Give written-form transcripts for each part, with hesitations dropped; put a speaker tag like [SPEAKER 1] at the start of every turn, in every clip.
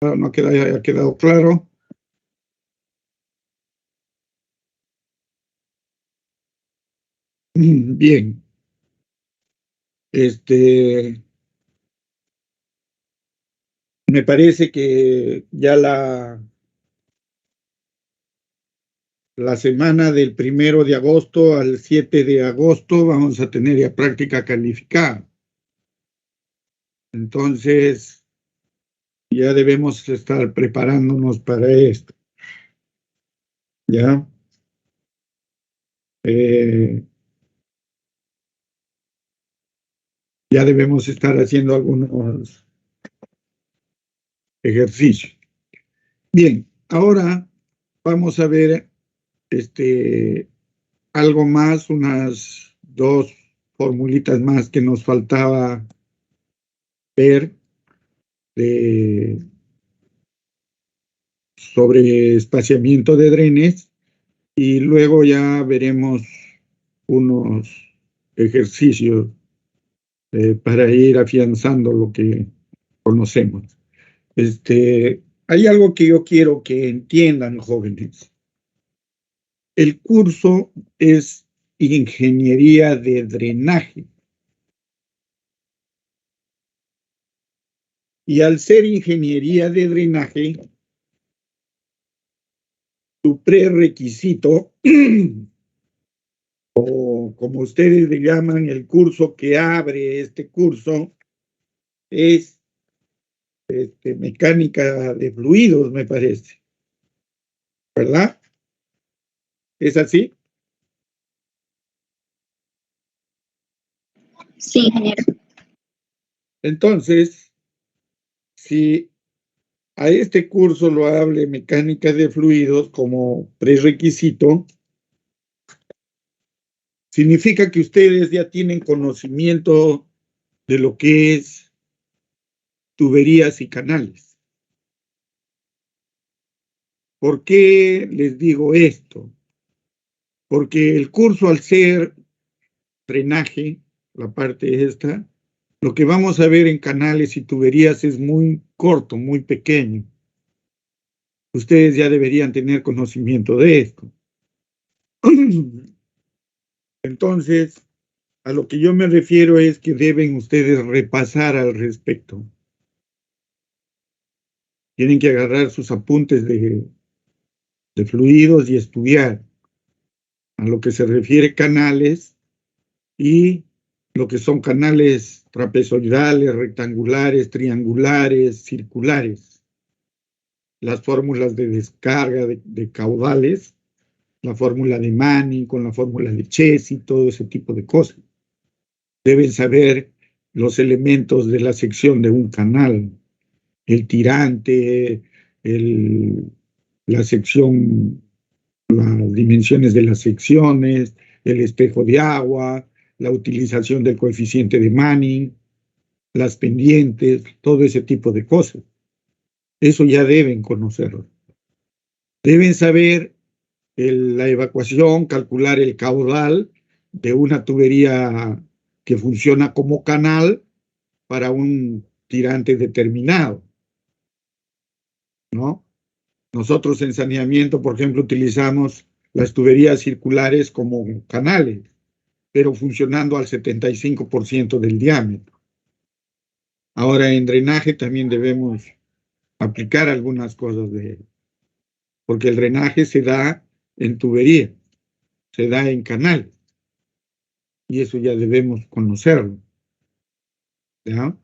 [SPEAKER 1] No haya quedado claro. Bien. Me parece que ya la semana del 1 de agosto al 7 de agosto vamos a tener ya práctica calificada. Entonces, ya debemos estar preparándonos para esto. ¿Ya? Ya debemos estar haciendo algunos ejercicios. Bien, ahora vamos a ver algo más, unas 2 formulitas más que nos faltaba ver sobre espaciamiento de drenes, y luego ya veremos unos ejercicios para ir afianzando lo que conocemos. Hay algo que yo quiero que entiendan, jóvenes. El curso es ingeniería de drenaje. Y al ser ingeniería de drenaje, tu prerequisito, o como ustedes le llaman, el curso que abre este curso, es mecánica de fluidos, me parece. ¿Verdad? ¿Es así?
[SPEAKER 2] Sí, ingeniero.
[SPEAKER 1] Entonces, si a este curso lo hable mecánica de fluidos como prerequisito, significa que ustedes ya tienen conocimiento de lo que es tuberías y canales. ¿Por qué les digo esto? Porque el curso, al ser drenaje, la parte esta, lo que vamos a ver en canales y tuberías es muy corto, muy pequeño. Ustedes ya deberían tener conocimiento de esto. Entonces, a lo que yo me refiero es que deben ustedes repasar al respecto. Tienen que agarrar sus apuntes de fluidos y estudiar a lo que se refiere canales y lo que son canales trapezoidales, rectangulares, triangulares, circulares. Las fórmulas de descarga de caudales, la fórmula de Manning con la fórmula de Chess y todo ese tipo de cosas. Deben saber los elementos de la sección de un canal, el tirante, la sección, las dimensiones de las secciones, el espejo de agua, la utilización del coeficiente de Manning, las pendientes, todo ese tipo de cosas. Eso ya deben conocerlo. Deben saber la evacuación, calcular el caudal de una tubería que funciona como canal para un tirante determinado, ¿no? Nosotros en saneamiento, por ejemplo, utilizamos las tuberías circulares como canales, pero funcionando al 75% del diámetro. Ahora, en drenaje también debemos aplicar algunas cosas porque el drenaje se da en tubería, se da en canal, y eso ya debemos conocerlo, ¿ya?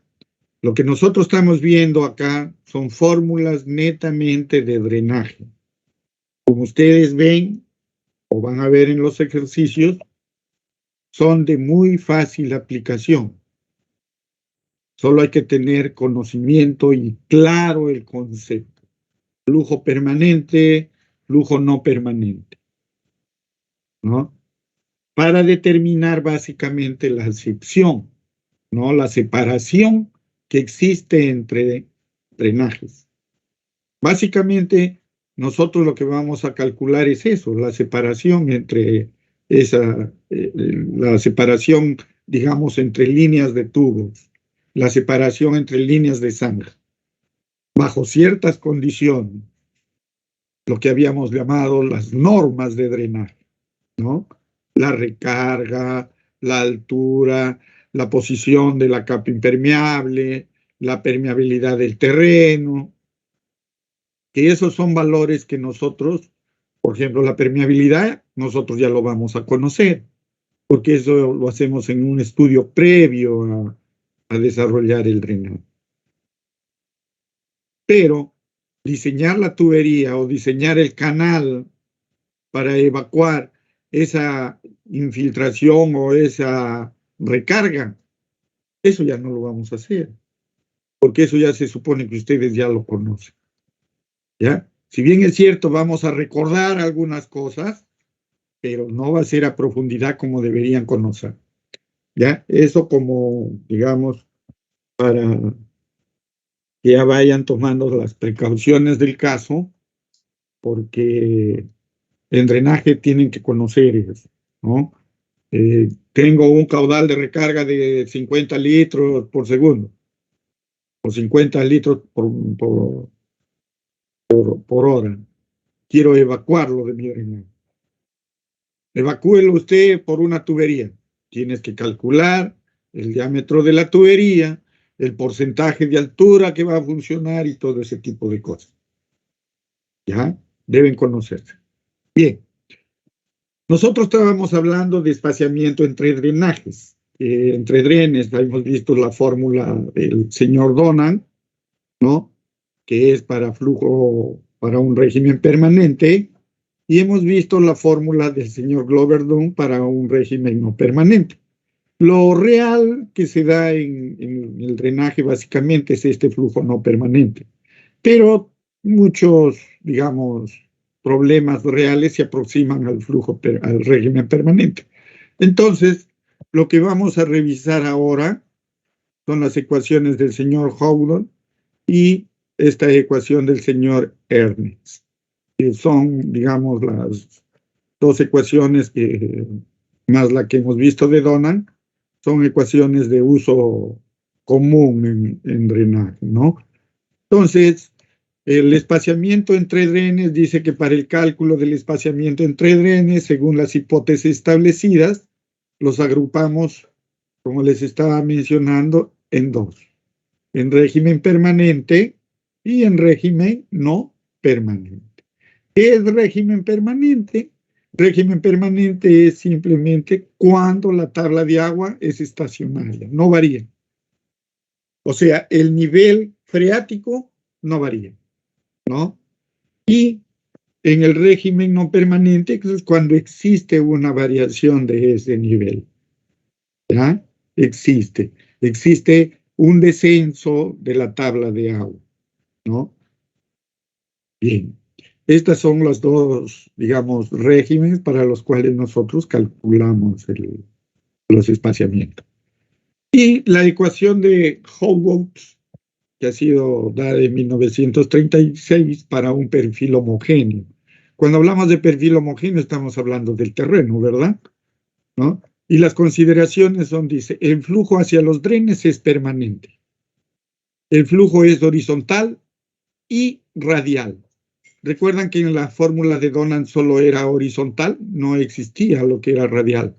[SPEAKER 1] Lo que nosotros estamos viendo acá son fórmulas netamente de drenaje. Como ustedes ven o van a ver en los ejercicios, son de muy fácil aplicación. Solo hay que tener conocimiento y claro el concepto. Flujo permanente, flujo no permanente, ¿no? Para determinar básicamente la acepción, ¿no? La separación que existe entre drenajes. Básicamente, nosotros lo que vamos a calcular es eso, la separación entre la separación, digamos, entre líneas de tubos, la separación entre líneas de zanja. bajo ciertas condiciones, lo que habíamos llamado las normas de drenaje, ¿no? La recarga, la altura, la posición de la capa impermeable, la permeabilidad del terreno, que esos son valores que nosotros, por ejemplo, la permeabilidad, nosotros ya lo vamos a conocer, porque eso lo hacemos en un estudio previo a desarrollar el drenaje. Pero diseñar la tubería o diseñar el canal para evacuar esa infiltración o esa recarga, eso ya no lo vamos a hacer, porque eso ya se supone que ustedes ya lo conocen, ¿ya? Si bien es cierto, vamos a recordar algunas cosas, pero no va a ser a profundidad como deberían conocer, ¿ya? Eso como, digamos, para que ya vayan tomando las precauciones del caso, porque en drenaje tienen que conocer eso, ¿no? Tengo un caudal de recarga de 50 litros por segundo, o 50 litros por hora. Quiero evacuarlo de mi drenaje. Evacúelo usted por una tubería. Tienes que calcular el diámetro de la tubería, el porcentaje de altura que va a funcionar y todo ese tipo de cosas. ¿Ya? Deben conocerse. Bien. Nosotros estábamos hablando de espaciamiento entre drenajes. Entre drenes, hemos visto la fórmula del señor Donan, ¿no? Que es para flujo, para un régimen permanente, y hemos visto la fórmula del señor Glover Dunn para un régimen no permanente. Lo real que se da en el drenaje básicamente es este flujo no permanente, pero muchos, digamos, problemas reales se aproximan al flujo, al régimen permanente. Entonces, lo que vamos a revisar ahora son las ecuaciones del señor Howland y esta ecuación del señor Ernst, que son, digamos, las dos ecuaciones que, más la que hemos visto de Donan, son ecuaciones de uso común en drenaje, ¿no? Entonces, el espaciamiento entre drenes dice que para el cálculo del espaciamiento entre drenes, según las hipótesis establecidas, los agrupamos, como les estaba mencionando, en dos: en régimen permanente y en régimen no permanente. ¿Qué es régimen permanente? Régimen permanente es simplemente cuando la tabla de agua es estacionaria, no varía. O sea, el nivel freático no varía, ¿no? Y en el régimen no permanente es cuando existe una variación de ese nivel, ¿ya? Existe un descenso de la tabla de agua, ¿no? Bien, estas son los dos, digamos, regímenes para los cuales nosotros calculamos los espaciamientos. Y la ecuación de Howard, que ha sido dada en 1936 para un perfil homogéneo. Cuando hablamos de perfil homogéneo estamos hablando del terreno, ¿verdad? ¿No? Y las consideraciones son, dice, el flujo hacia los drenes es permanente. El flujo es horizontal y radial. Recuerdan que en la fórmula de Donan solo era horizontal, no existía lo que era radial.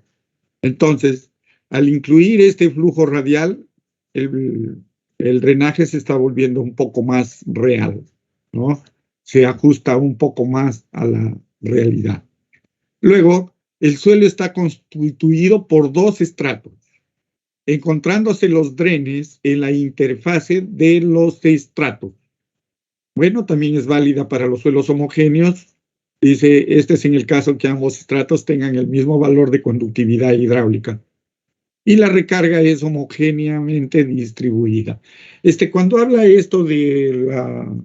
[SPEAKER 1] Entonces, al incluir este flujo radial, el drenaje se está volviendo un poco más real, ¿no? Se ajusta un poco más a la realidad. Luego, el suelo está constituido por dos estratos, encontrándose los drenes en la interfase de los estratos. Bueno, también es válida para los suelos homogéneos. Dice, este es en el caso que ambos estratos tengan el mismo valor de conductividad hidráulica. Y la recarga es homogéneamente distribuida. Cuando habla esto de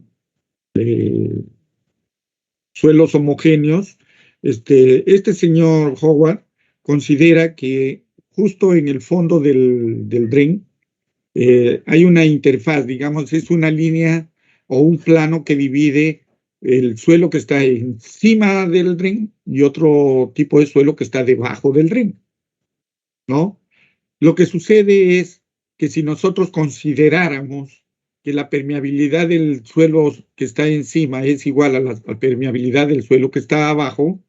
[SPEAKER 1] suelos homogéneos, este señor Howard considera que justo en el fondo del dren hay una interfaz, digamos, es una línea o un plano que divide el suelo que está encima del dren y otro tipo de suelo que está debajo del dren, ¿no? Lo que sucede es que si nosotros consideráramos que la permeabilidad del suelo que está encima es igual a la permeabilidad del suelo que está abajo,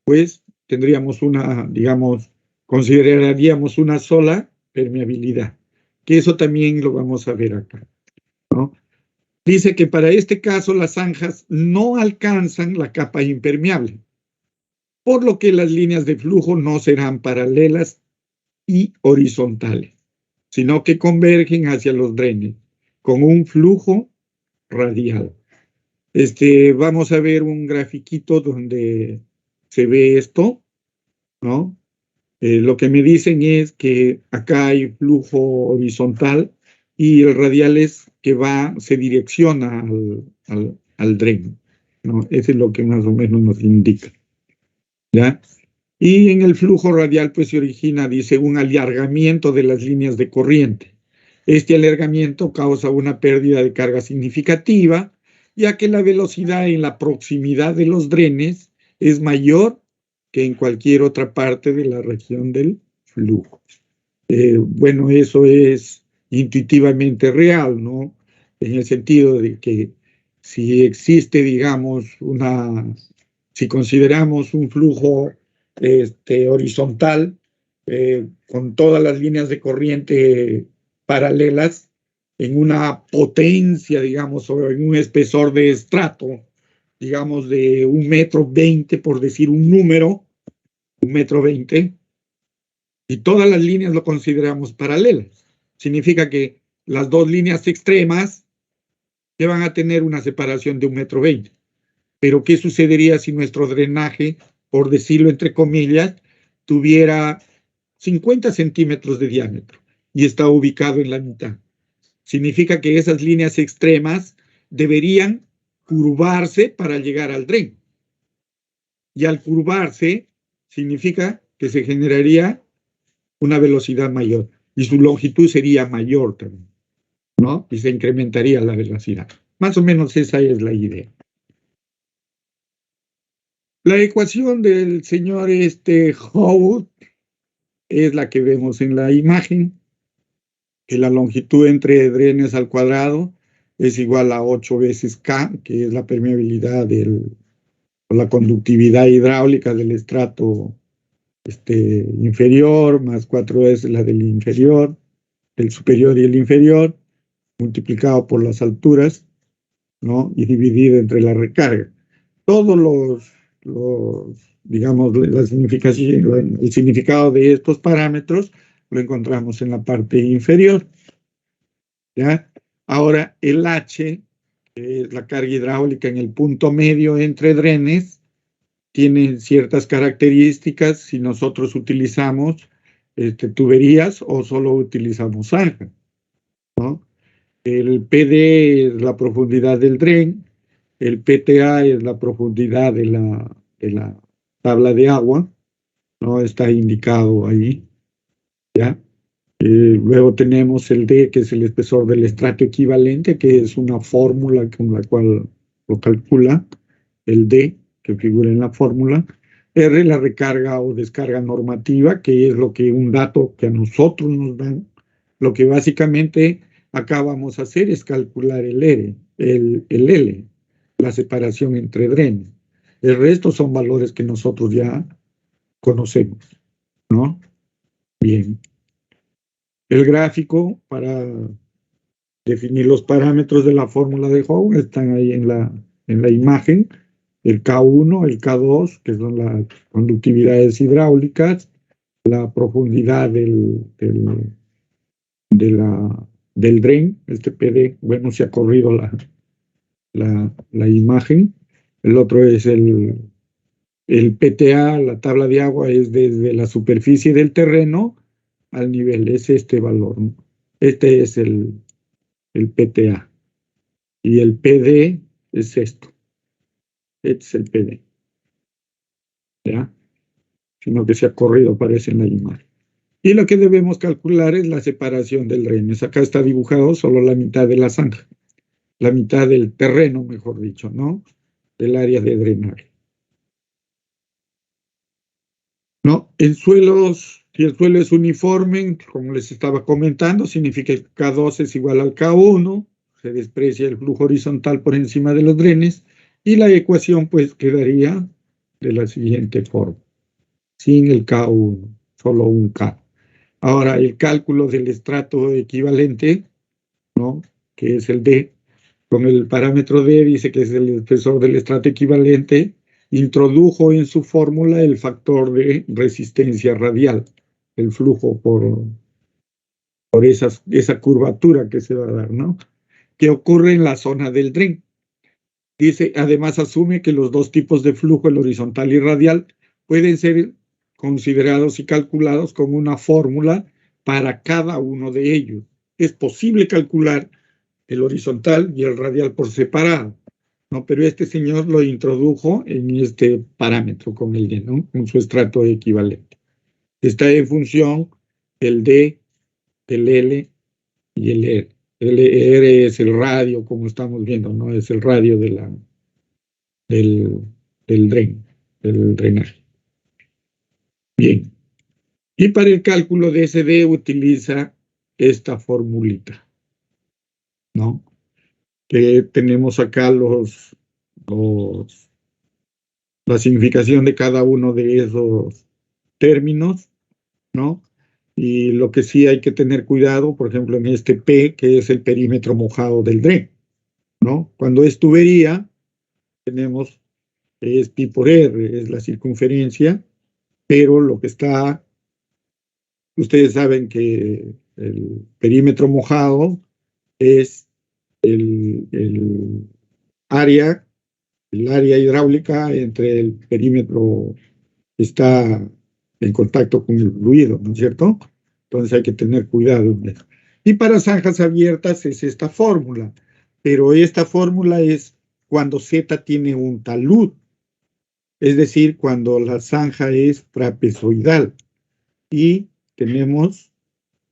[SPEAKER 1] pues tendríamos una, digamos, consideraríamos una sola permeabilidad, que eso también lo vamos a ver acá, ¿no? Dice que para este caso las zanjas no alcanzan la capa impermeable, por lo que las líneas de flujo no serán paralelas y horizontales, sino que convergen hacia los drenes con un flujo radial. Vamos a ver un grafiquito donde se ve esto, ¿no? Lo que me dicen es que acá hay flujo horizontal y el radial es que se direcciona al dren, ¿no? Eso es lo que más o menos nos indica, ¿ya? Y en el flujo radial, pues se origina, dice, un alargamiento de las líneas de corriente. Este alargamiento causa una pérdida de carga significativa, ya que la velocidad en la proximidad de los drenes es mayor que en cualquier otra parte de la región del flujo. Bueno, eso es intuitivamente real, ¿no? En el sentido de que si existe, digamos, si consideramos un flujo horizontal, con todas las líneas de corriente paralelas, en una potencia, digamos, o en un espesor de estrato, digamos, de 1,20 m, por decir un número, 1,20 m, y todas las líneas lo consideramos paralelas. Significa que las dos líneas extremas que van a tener una separación de 1,20 m. Pero ¿qué sucedería si nuestro drenaje, por decirlo entre comillas, tuviera 50 centímetros de diámetro y está ubicado en la mitad? Significa que esas líneas extremas deberían curvarse para llegar al dren. Y al curvarse, significa que se generaría una velocidad mayor y su longitud sería mayor también, ¿no? Y se incrementaría la velocidad. Más o menos esa es la idea. La ecuación del señor Howe es la que vemos en la imagen, que la longitud entre drenes al cuadrado es igual a 8 veces K, que es la permeabilidad o la conductividad hidráulica del estrato inferior, más 4 veces la del inferior, el superior y el inferior, multiplicado por las alturas, ¿no? Y dividido entre la recarga. Todos digamos, la significación, el significado de estos parámetros lo encontramos en la parte inferior, ¿ya? Ahora, el H, que es la carga hidráulica en el punto medio entre drenes, tiene ciertas características si nosotros utilizamos tuberías o solo utilizamos zanja, ¿no? El PD es la profundidad del dren, el PTA es la profundidad de la tabla de agua, ¿no? Está indicado ahí, ¿ya? Luego tenemos el D, que es el espesor del estrato equivalente, que es una fórmula con la cual lo calcula, el D, que figura en la fórmula. R, la recarga o descarga normativa, que es un dato que a nosotros nos dan. Lo que básicamente acá vamos a hacer es calcular el L, la separación entre drenes. El resto son valores que nosotros ya conocemos, ¿no? Bien. El gráfico para definir los parámetros de la fórmula de Howe están ahí en la imagen. El K1, el K2, que son las conductividades hidráulicas, la profundidad del dren, PD, bueno, se ha corrido la imagen. El otro es el PTA, la tabla de agua, es desde la superficie del terreno al nivel, es este valor, ¿no? Este es el PTA. Y el PD es esto. Este es el PD. ¿Ya? Sino que se ha corrido, aparece en la imagen. Y lo que debemos calcular es la separación del drenes. Acá está dibujado solo la mitad de la zanja, la mitad del terreno, mejor dicho, ¿no? Del área de drenaje. ¿No? En suelos, si el suelo es uniforme, como les estaba comentando, significa que K2 es igual al K1, se desprecia el flujo horizontal por encima de los drenes y la ecuación pues quedaría de la siguiente forma, sin el K1, solo un K. Ahora, el cálculo del estrato equivalente, ¿no?, que es el D, con el parámetro D, dice que es el espesor del estrato equivalente, introdujo en su fórmula el factor de resistencia radial, el flujo por esa curvatura que se va a dar, ¿no?, que ocurre en la zona del dren. Dice, además asume que los dos tipos de flujo, el horizontal y radial, pueden ser considerados y calculados con una fórmula para cada uno de ellos. Es posible calcular el horizontal y el radial por separado, ¿no? Pero este señor lo introdujo en este parámetro con el D, ¿no?, con su estrato equivalente. Está en función el D, el L y el R. El R es el radio, como estamos viendo, ¿no? Es el radio del del drenaje. Bien. Y para el cálculo de ese D utiliza esta formulita, ¿no? Que tenemos acá la significación de cada uno de esos términos, ¿no? Y lo que sí hay que tener cuidado, por ejemplo, en este P, que es el perímetro mojado del dren, ¿no? Cuando es tubería, tenemos, es pi por R, es la circunferencia, pero lo que está, ustedes saben que el perímetro mojado es el área, el área hidráulica entre el perímetro que está en contacto con el fluido, ¿no es cierto? Entonces hay que tener cuidado. Y para zanjas abiertas es esta fórmula, pero esta fórmula es cuando Z tiene un talud, es decir, cuando la zanja es trapezoidal. Y tenemos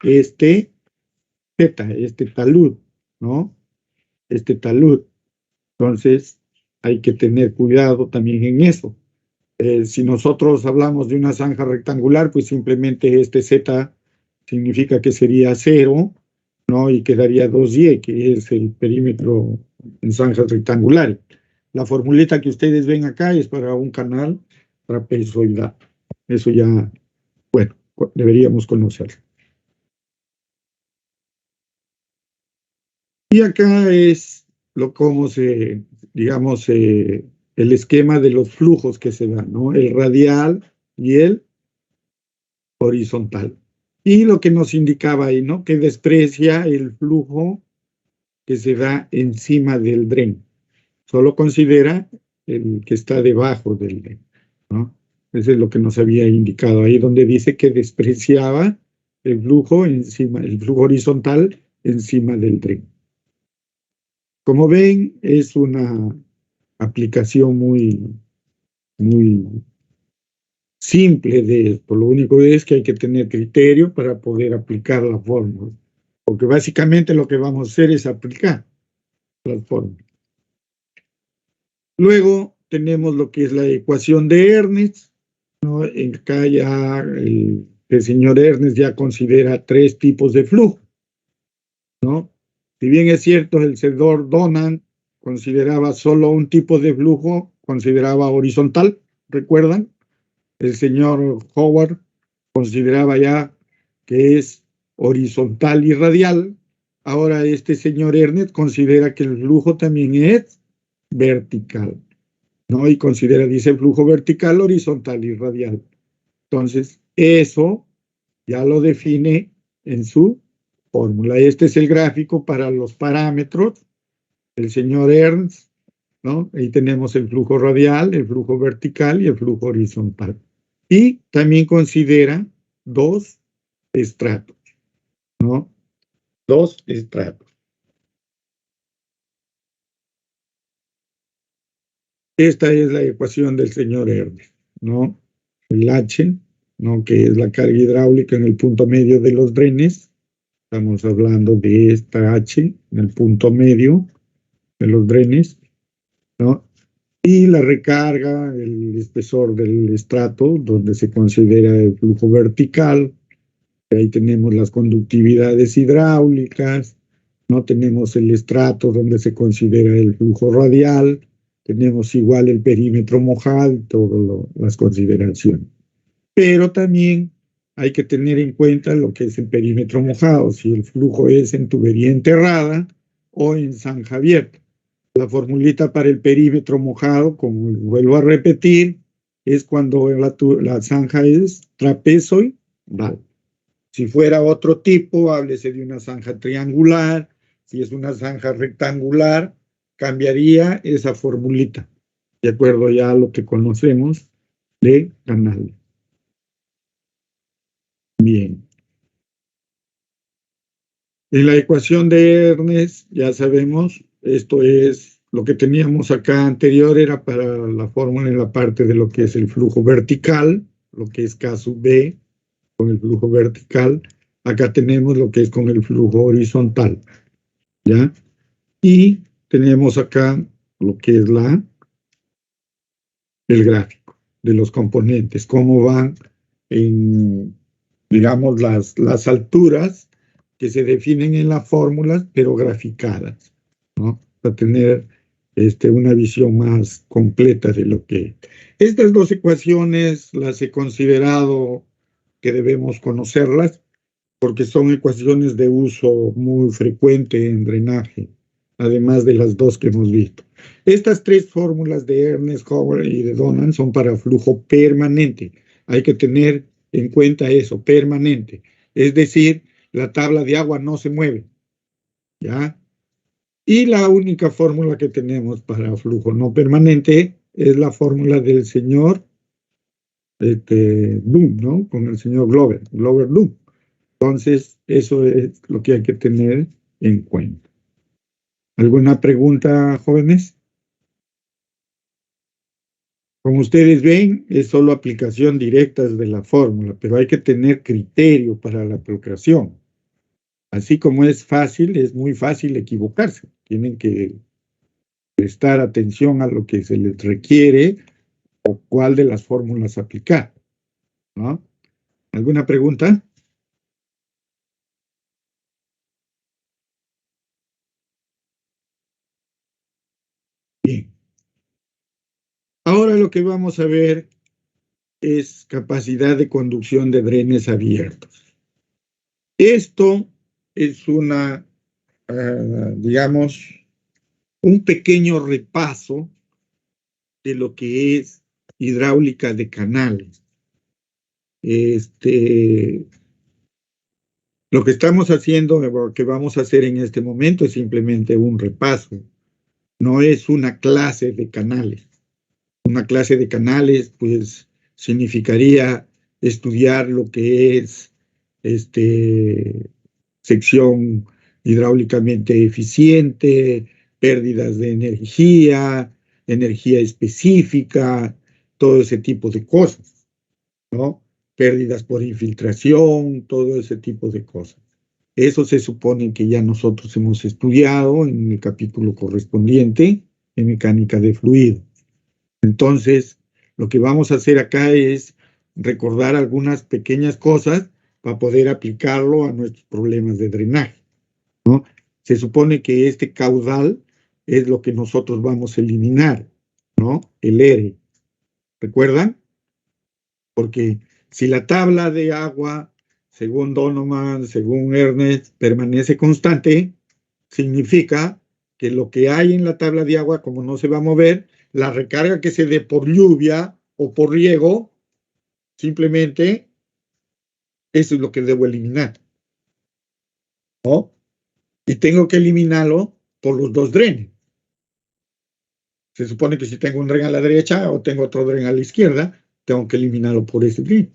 [SPEAKER 1] este Z, este talud, ¿no? Este talud. Entonces hay que tener cuidado también en eso. Si nosotros hablamos de una zanja rectangular, pues simplemente este Z significa que sería 0, ¿no? Y quedaría 2Y, que es el perímetro en zanjas rectangulares. La formulita que ustedes ven acá es para un canal trapezoidal. Eso ya, bueno, deberíamos conocerlo. Y acá es cómo se, digamos, el esquema de los flujos que se dan, ¿no? El radial y el horizontal. Y lo que nos indicaba ahí, ¿no?, que desprecia el flujo que se da encima del dren. Solo considera el que está debajo del dren, ¿no? Eso es lo que nos había indicado ahí, donde dice que despreciaba el flujo encima, el flujo horizontal encima del dren. Como ven, es una aplicación muy simple de esto. Lo único es que hay que tener criterio para poder aplicar la fórmula, porque básicamente lo que vamos a hacer es aplicar las fórmulas. Luego tenemos lo que es la ecuación de Ernest, ¿no? Acá ya el señor Ernest ya considera 3 tipos de flujo, ¿no? Si bien es cierto, el señor Donnan consideraba solo un tipo de flujo, consideraba horizontal, ¿recuerdan? El señor Howard consideraba ya que es horizontal y radial. Ahora este señor Ernest considera que el flujo también es vertical, ¿no? Y considera, dice, flujo vertical, horizontal y radial. Entonces, eso ya lo define en su fórmula. Este es el gráfico para los parámetros del señor Ernst, ¿no? Ahí tenemos el flujo radial, el flujo vertical y el flujo horizontal. Y también considera 2 estratos, ¿no? 2 estratos. Esta es la ecuación del señor Ernst, ¿no? El H, ¿no?, que es la carga hidráulica en el punto medio de los drenes. Estamos hablando de esta H en el punto medio de los drenes, ¿no? Y la recarga, el espesor del estrato, donde se considera el flujo vertical. Ahí tenemos las conductividades hidráulicas, No tenemos el estrato donde se considera el flujo radial, tenemos igual el perímetro mojado y todas las consideraciones. Pero también hay que tener en cuenta lo que es el perímetro mojado, si el flujo es en tubería enterrada o en zanja abierta. La formulita para el perímetro mojado, como vuelvo a repetir, es cuando la zanja es trapezoidal. Si fuera otro tipo, háblese de una zanja triangular. Si es una zanja rectangular, cambiaría esa formulita, de acuerdo ya a lo que conocemos de canal. Bien. En la ecuación de Ernest, ya sabemos, esto es lo que teníamos acá anterior, era para la fórmula en la parte de lo que es el flujo vertical, lo que es K sub B, con el flujo vertical. Acá tenemos lo que es con el flujo horizontal, ¿ya? Y tenemos acá lo que es el gráfico de los componentes, cómo van en, digamos, las alturas que se definen en las fórmulas, pero graficadas, ¿no? Para tener una visión más completa de lo que... Estas dos ecuaciones las he considerado que debemos conocerlas porque son ecuaciones de uso muy frecuente en drenaje, además de las dos que hemos visto. Estas tres fórmulas de Ernest, Howard y de Donnan son para flujo permanente. Hay que tener en cuenta eso, permanente. Es decir, la tabla de agua no se mueve, ¿ya? Y la única fórmula que tenemos para flujo no permanente es la fórmula del señor Bloom, ¿no? Con el señor Glover Bloom. Entonces, eso es lo que hay que tener en cuenta. ¿Alguna pregunta, jóvenes? Como ustedes ven, es solo aplicación directa de la fórmula, pero hay que tener criterio para la aplicación. Así como es fácil, es muy fácil equivocarse. Tienen que prestar atención a lo que se les requiere o cuál de las fórmulas aplicar, ¿no? ¿Alguna pregunta? Bien. Ahora lo que vamos a ver es capacidad de conducción de drenes abiertos. Esto es digamos, un pequeño repaso de lo que es hidráulica de canales. Lo que estamos haciendo, lo que vamos a hacer en este momento es simplemente un repaso, no es una clase de canales. Una clase de canales, pues, significaría estudiar lo que es sección hidráulicamente eficiente, pérdidas de energía específica, todo ese tipo de cosas, ¿no? Pérdidas por infiltración, todo ese tipo de cosas. Eso se supone que ya nosotros hemos estudiado en el capítulo correspondiente en mecánica de fluido. Entonces, lo que vamos a hacer acá es recordar algunas pequeñas cosas para poder aplicarlo a nuestros problemas de drenaje, ¿no? Se supone que este caudal es lo que nosotros vamos a eliminar, ¿no? El R. ¿Recuerdan? Porque si la tabla de agua, según Donovan, según Ernest, permanece constante, significa que lo que hay en la tabla de agua, como no se va a mover, la recarga que se dé por lluvia o por riego, simplemente eso es lo que debo eliminar, ¿no? Y tengo que eliminarlo por los dos drenes. Se supone que si tengo un dren a la derecha o tengo otro dren a la izquierda, tengo que eliminarlo por ese dren,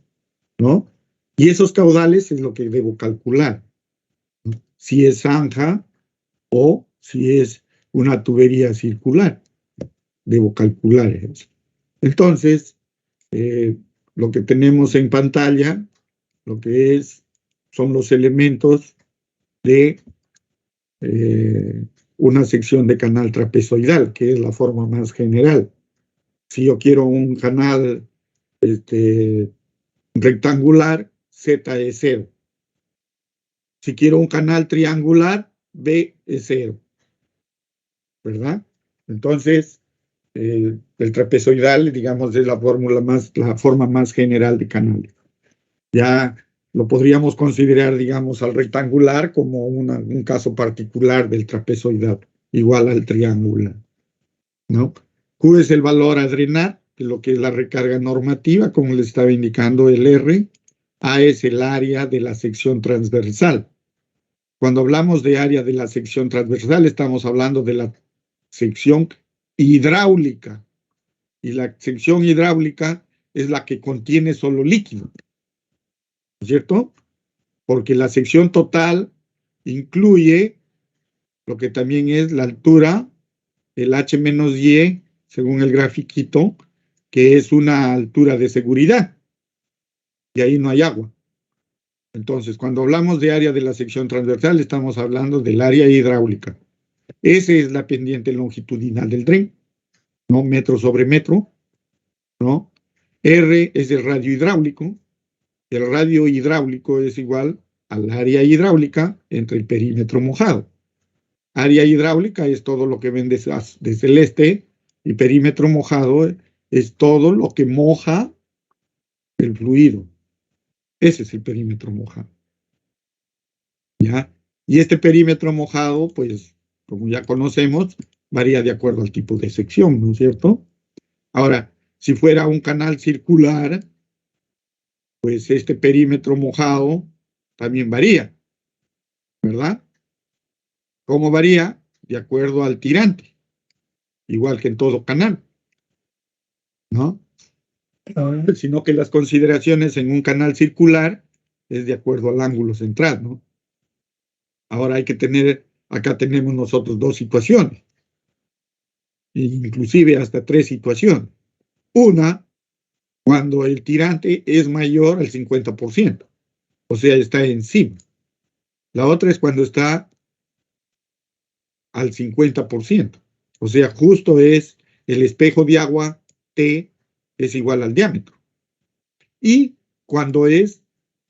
[SPEAKER 1] ¿no? Y esos caudales es lo que debo calcular, ¿no? Si es zanja o si es una tubería circular, debo calcular eso. Entonces, lo que tenemos en pantalla, lo que son los elementos de una sección de canal trapezoidal, que es la forma más general. Si yo quiero un canal rectangular, Z es 0. Si quiero un canal triangular, B es 0, ¿verdad? Entonces, el trapezoidal, digamos, es la forma más general de canales. Ya lo podríamos considerar, digamos, al rectangular como un caso particular del trapezoidal, igual al triángulo, ¿no? Q es el valor a drenar, de lo que es la recarga normativa, como le estaba indicando el R. A es el área de la sección transversal. Cuando hablamos de área de la sección transversal, estamos hablando de la sección hidráulica. Y la sección hidráulica es la que contiene solo líquido, ¿cierto? Porque la sección total incluye lo que también es la altura, el H menos Y, según el grafiquito, que es una altura de seguridad. Y ahí no hay agua. Entonces, cuando hablamos de área de la sección transversal, estamos hablando del área hidráulica. Esa es la pendiente longitudinal del dren, ¿no? Metro sobre metro, ¿no? R es el radio hidráulico. El radio hidráulico es igual al área hidráulica entre el perímetro mojado. Área hidráulica es todo lo que ven de celeste y perímetro mojado es todo lo que moja el fluido. Ese es el perímetro mojado. ¿Ya? Y este perímetro mojado, pues, como ya conocemos, varía de acuerdo al tipo de sección, ¿no es cierto? Ahora, si fuera un canal circular, pues este perímetro mojado también varía, ¿verdad? ¿Cómo varía? De acuerdo al tirante, igual que en todo canal, ¿no? Sino que las consideraciones en un canal circular es de acuerdo al ángulo central, ¿no? Ahora hay que tener, acá tenemos nosotros dos situaciones, inclusive hasta tres situaciones. Una, cuando el tirante es mayor al 50%, o sea, está encima. La otra es cuando está al 50%, o sea, justo es el espejo de agua T es igual al diámetro. Y cuando es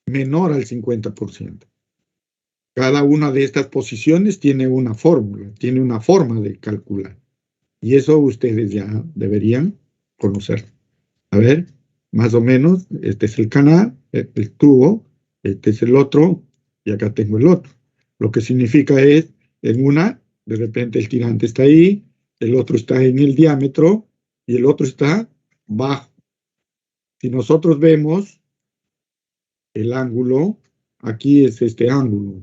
[SPEAKER 1] menor al 50%. Cada una de estas posiciones tiene una fórmula, tiene una forma de calcular. Y eso ustedes ya deberían conocer. A ver, más o menos, este es el canal, el tubo, este es el otro, y acá tengo el otro. Lo que significa es, en una, de repente el tirante está ahí, el otro está en el diámetro, y el otro está bajo. Si nosotros vemos el ángulo, aquí es este ángulo,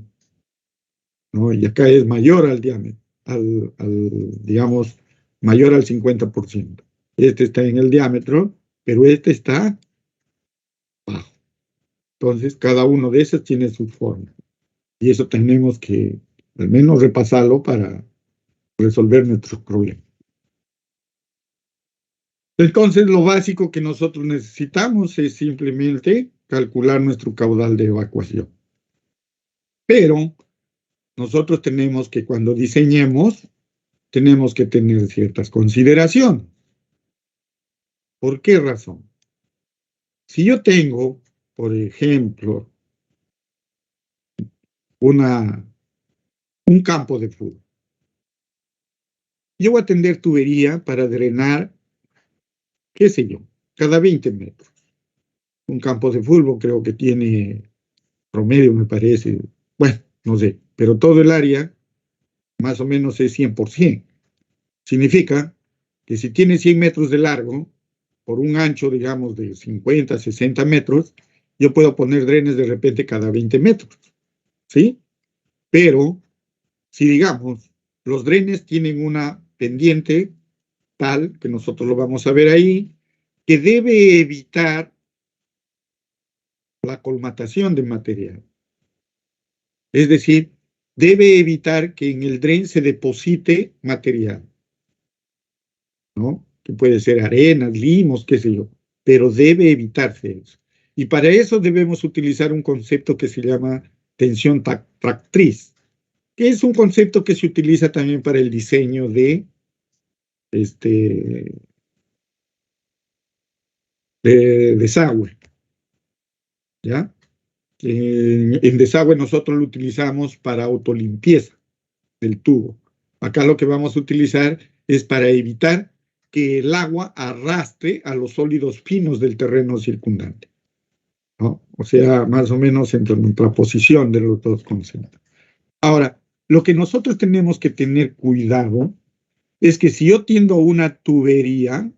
[SPEAKER 1] ¿no? Y acá es mayor al diámetro, digamos, mayor al 50%. Este está en el diámetro, pero este está bajo. Entonces, cada uno de esos tiene su forma. Y eso tenemos que al menos repasarlo para resolver nuestros problemas. Entonces, lo básico que nosotros necesitamos es simplemente calcular nuestro caudal de evacuación. Pero nosotros tenemos que, cuando diseñemos, tenemos que tener ciertas consideraciones. ¿Por qué razón? Si yo tengo, por ejemplo, un campo de fútbol, yo voy a tender tubería para drenar, qué sé yo, cada 20 metros. Un campo de fútbol creo que tiene promedio, me parece, bueno, no sé, pero todo el área más o menos es 100%. Significa que si tiene 100 metros de largo, por un ancho, digamos, de 50, 60 metros, yo puedo poner drenes de repente cada 20 metros, ¿sí? Pero, si digamos, los drenes tienen una pendiente tal, que nosotros lo vamos a ver ahí, que debe evitar la colmatación de material. Es decir, debe evitar que en el dren se deposite material, ¿no? Que puede ser arenas, limos, qué sé yo, pero debe evitarse eso. Y para eso debemos utilizar un concepto que se llama tensión tractriz, que es un concepto que se utiliza también para el diseño de desagüe, ¿ya? En desagüe nosotros lo utilizamos para autolimpieza, del tubo. Acá lo que vamos a utilizar es para evitar que el agua arrastre a los sólidos finos del terreno circundante, ¿no? O sea, más o menos en contraposición de los dos conceptos. Ahora, lo que nosotros tenemos que tener cuidado es que si yo tiendo una tubería,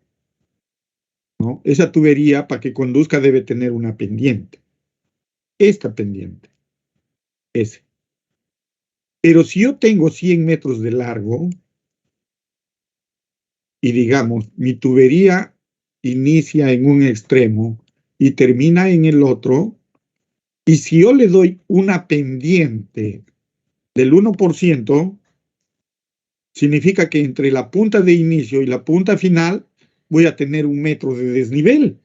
[SPEAKER 1] ¿no? Esa tubería para que conduzca debe tener una pendiente. Esta pendiente, ese. Pero si yo tengo 100 metros de largo y digamos, mi tubería inicia en un extremo y termina en el otro, y si yo le doy una pendiente del 1%, significa que entre la punta de inicio y la punta final voy a tener 1 metro de desnivel.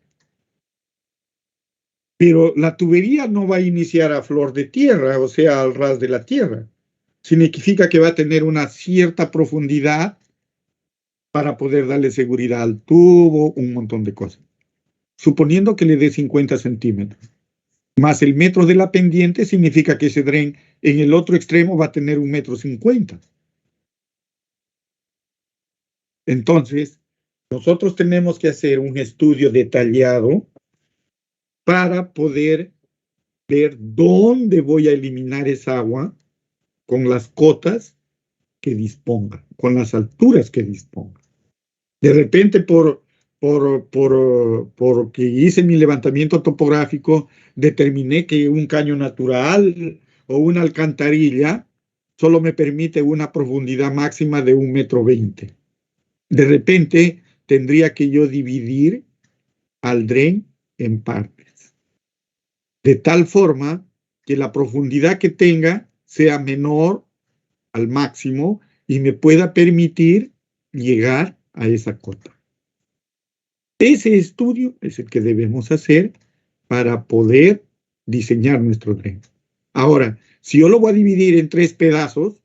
[SPEAKER 1] Pero la tubería no va a iniciar a flor de tierra, o sea, al ras de la tierra. Significa que va a tener una cierta profundidad para poder darle seguridad al tubo, un montón de cosas. Suponiendo que le dé 50 centímetros. Más el metro de la pendiente significa que ese dren en el otro extremo va a tener 1,50 m. Entonces, nosotros tenemos que hacer un estudio detallado para poder ver dónde voy a eliminar esa agua con las cotas que disponga, con las alturas que disponga. De repente, porque hice mi levantamiento topográfico, determiné que un caño natural o una alcantarilla solo me permite una profundidad máxima de 1,20 m. De repente, tendría que yo dividir al dren en partes, de tal forma que la profundidad que tenga sea menor al máximo y me pueda permitir llegar a esa cota. Ese estudio es el que debemos hacer para poder diseñar nuestro dren. Ahora, si yo lo voy a dividir en 3 pedazos,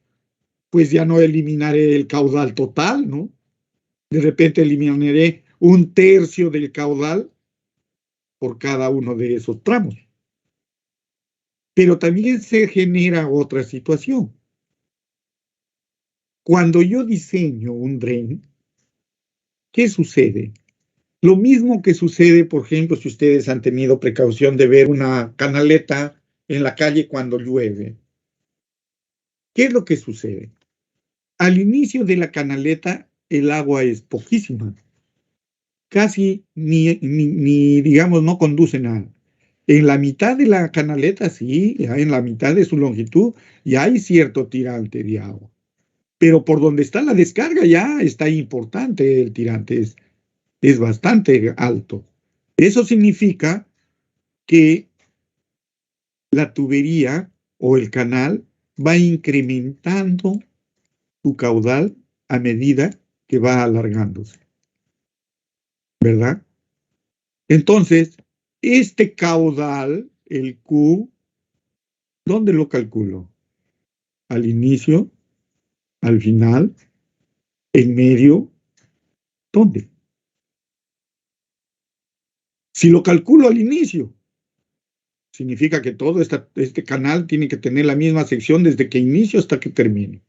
[SPEAKER 1] pues ya no eliminaré el caudal total, ¿no? De repente eliminaré 1/3 del caudal por cada uno de esos tramos. Pero también se genera otra situación. Cuando yo diseño un dren, ¿qué sucede? Lo mismo que sucede, por ejemplo, si ustedes han tenido precaución de ver una canaleta en la calle cuando llueve. ¿Qué es lo que sucede? Al inicio de la canaleta, el agua es poquísima. Casi ni digamos, no conduce nada. En la mitad de la canaleta, sí, en la mitad de su longitud, ya hay cierto tirante de agua. Pero por donde está la descarga ya está importante el tirante, es bastante alto. Eso significa que la tubería o el canal va incrementando su caudal a medida que va alargándose, ¿verdad? Entonces, este caudal, el Q, ¿dónde lo calculo? ¿Al inicio? ¿Al final? ¿En medio? ¿Dónde? Si lo calculo al inicio, significa que todo este canal tiene que tener la misma sección desde que inicio hasta que termine.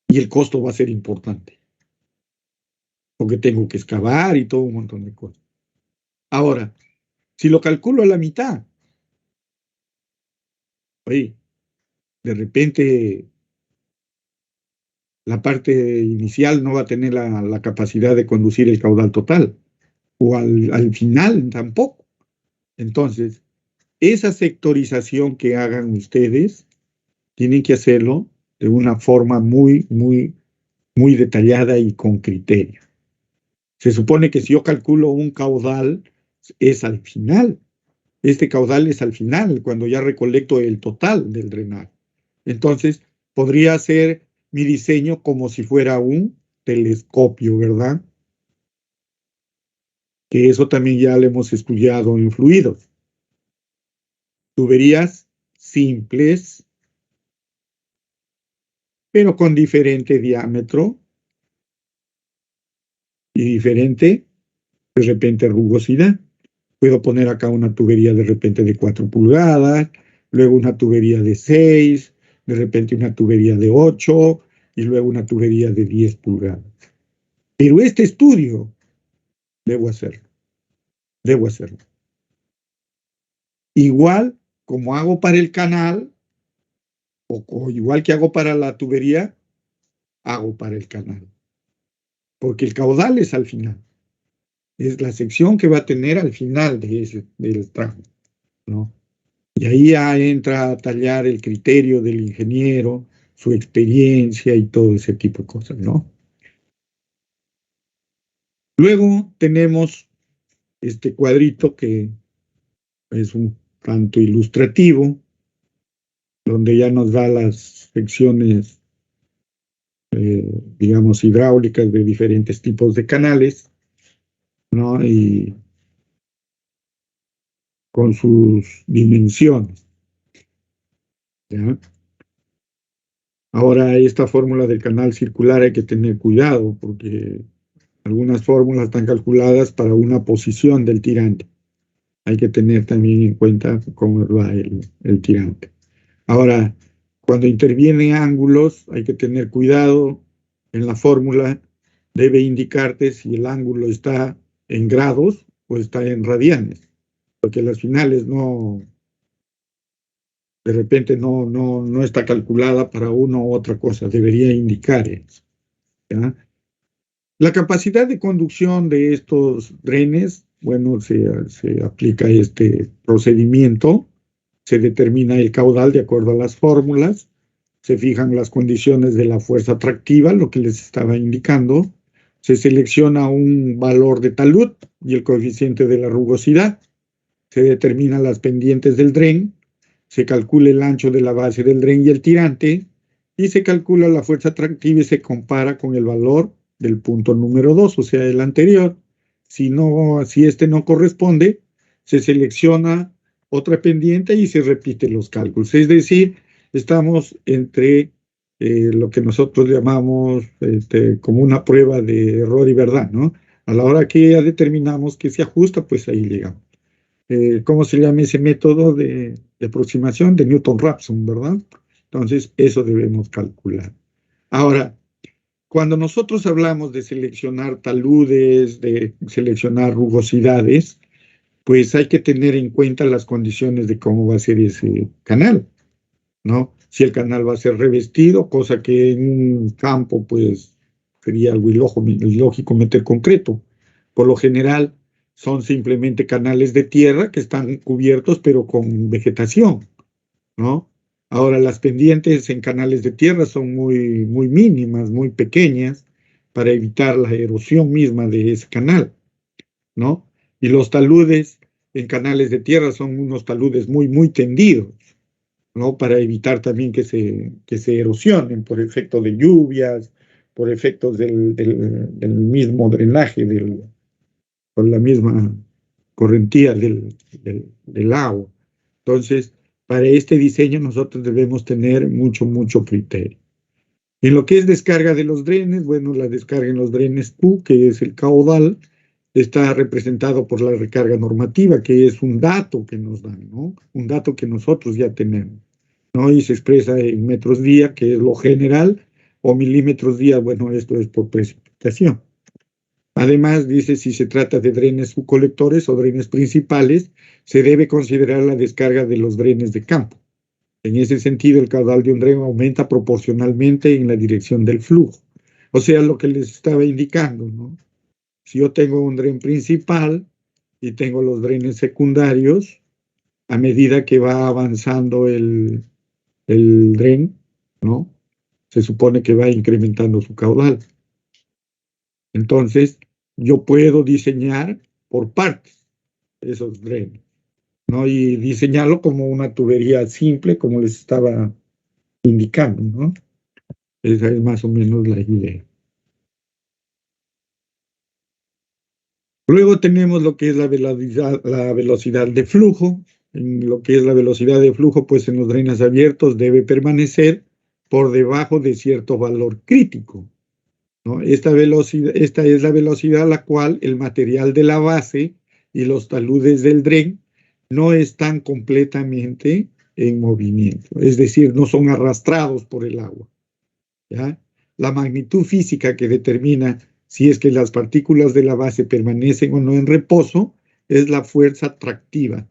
[SPEAKER 1] Y el costo va a ser importante, porque tengo que excavar y todo un montón de cosas. Ahora, si lo calculo a la mitad, oye, de repente la parte inicial no va a tener la capacidad de conducir el caudal total, o al final tampoco. Entonces, esa sectorización que hagan ustedes, tienen que hacerlo de una forma muy, muy, muy detallada y con criterio. Se supone que si yo calculo un caudal, es al final. Este caudal es al final, cuando ya recolecto el total del drenaje. Entonces, podría ser mi diseño como si fuera un telescopio, ¿verdad? Que eso también ya lo hemos estudiado en fluidos. Tuberías simples, pero con diferente diámetro y diferente, de repente, rugosidad. Puedo poner acá una tubería de repente de 4 pulgadas, luego una tubería de 6, de repente una tubería de 8 y luego una tubería de 10 pulgadas. Pero este estudio debo hacerlo. Igual como hago para el canal, o igual que hago para la tubería, hago para el canal. Porque el caudal es al final. Es la sección que va a tener al final del tramo, ¿no? Y ahí ya entra a tallar el criterio del ingeniero, su experiencia y todo ese tipo de cosas, ¿no? Luego tenemos este cuadrito que es un tanto ilustrativo, donde ya nos da las secciones, digamos, hidráulicas de diferentes tipos de canales, ¿no? Y con sus dimensiones, ¿ya? Ahora, esta fórmula del canal circular hay que tener cuidado porque algunas fórmulas están calculadas para una posición del tirante. Hay que tener también en cuenta cómo va el tirante. Ahora, cuando intervienen ángulos, hay que tener cuidado. En la fórmula debe indicarte si el ángulo está en grados o está en radianes, porque las finales de repente no está calculada para una u otra cosa, debería indicar eso, ¿ya? La capacidad de conducción de estos drenes, bueno, se aplica este procedimiento, se determina el caudal de acuerdo a las fórmulas, se fijan las condiciones de la fuerza atractiva, lo que les estaba indicando, se selecciona un valor de talud y el coeficiente de la rugosidad, se determinan las pendientes del dren, se calcula el ancho de la base del dren y el tirante, y se calcula la fuerza atractiva y se compara con el valor del punto número 2, o sea, el anterior. Si este no corresponde, se selecciona otra pendiente y se repiten los cálculos. Es decir, estamos entre lo que nosotros llamamos como una prueba de error y verdad, ¿no? A la hora que ya determinamos que se ajusta, pues ahí llegamos. ¿Cómo se llama ese método de aproximación? De Newton-Raphson, ¿verdad? Entonces, eso debemos calcular. Ahora, cuando nosotros hablamos de seleccionar taludes, de seleccionar rugosidades, pues hay que tener en cuenta las condiciones de cómo va a ser ese canal, ¿no? Si el canal va a ser revestido, cosa que en un campo, pues, sería algo ilógico meter concreto. Por lo general, son simplemente canales de tierra que están cubiertos, pero con vegetación, ¿no? Ahora, las pendientes en canales de tierra son muy mínimas, muy pequeñas, para evitar la erosión misma de ese canal, ¿no? Y los taludes en canales de tierra son unos taludes muy tendidos, ¿no? Para evitar también que se erosionen por efecto de lluvias, por efectos del mismo drenaje, por la misma correntía del agua. Entonces, para este diseño nosotros debemos tener mucho criterio. En lo que es descarga de los drenes, bueno, la descarga en los drenes Q, que es el caudal, está representado por la recarga normativa, que es un dato que nos dan, ¿no? Un dato que nosotros ya tenemos, ¿no? Y se expresa en metros día, que es lo general, o milímetros día, bueno, esto es por precipitación. Además, dice, si se trata de drenes subcolectores o drenes principales, se debe considerar la descarga de los drenes de campo. En ese sentido, el caudal de un dren aumenta proporcionalmente en la dirección del flujo. O sea, lo que les estaba indicando, ¿no? Si yo tengo un dren principal y tengo los drenes secundarios, a medida que va avanzando el dren, ¿no? Se supone que va incrementando su caudal. Entonces, yo puedo diseñar por partes esos drenes, ¿no? Y diseñarlo como una tubería simple, como les estaba indicando, ¿no? Esa es más o menos la idea. Luego tenemos lo que es la velocidad de flujo. En lo que es la velocidad de flujo, pues en los drenes abiertos debe permanecer por debajo de cierto valor crítico, ¿no? Esta es la velocidad a la cual el material de la base y los taludes del dren no están completamente en movimiento, es decir, no son arrastrados por el agua, ¿ya? La magnitud física que determina si es que las partículas de la base permanecen o no en reposo es la fuerza atractiva,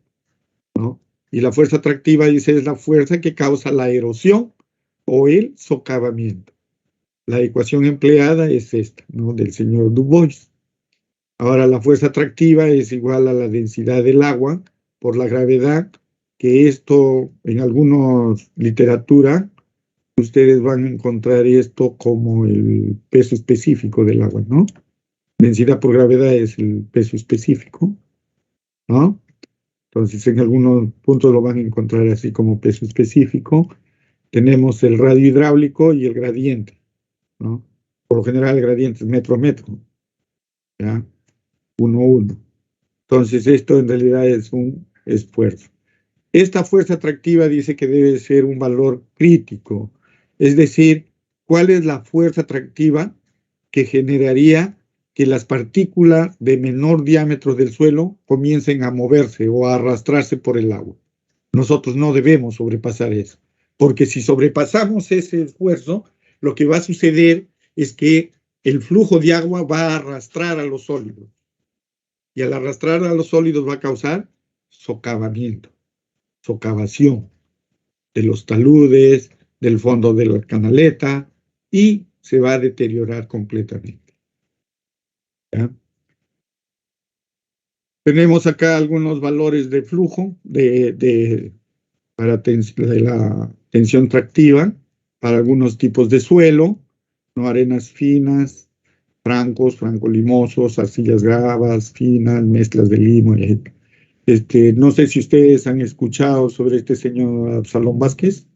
[SPEAKER 1] ¿no? Y la fuerza atractiva, dice, es la fuerza que causa la erosión o el socavamiento. La ecuación empleada es esta, ¿no? Del señor Du Bois. Ahora, la fuerza atractiva es igual a la densidad del agua por la gravedad, que esto en algunos literatura ustedes van a encontrar esto como el peso específico del agua, ¿no? Densidad por gravedad es el peso específico, ¿no? Entonces, en algunos puntos lo van a encontrar así como peso específico. Tenemos el radio hidráulico y el gradiente, ¿no? Por lo general el gradiente es metro a metro, ¿ya? 1 a 1. Entonces, esto en realidad es un esfuerzo. Esta fuerza atractiva dice que debe ser un valor crítico, es decir, ¿cuál es la fuerza atractiva que generaría que las partículas de menor diámetro del suelo comiencen a moverse o a arrastrarse por el agua? Nosotros no debemos sobrepasar eso, porque si sobrepasamos ese esfuerzo, lo que va a suceder es que el flujo de agua va a arrastrar a los sólidos, y al arrastrar a los sólidos va a causar socavamiento, socavación de los taludes, del fondo de la canaleta, y se va a deteriorar completamente, ¿ya? Tenemos acá algunos valores de flujo de la tensión tractiva para algunos tipos de suelo, ¿no? Arenas finas, francos, francolimosos, arcillas gravas, finas, mezclas de limo. No sé si ustedes han escuchado sobre este señor Absalón Vázquez.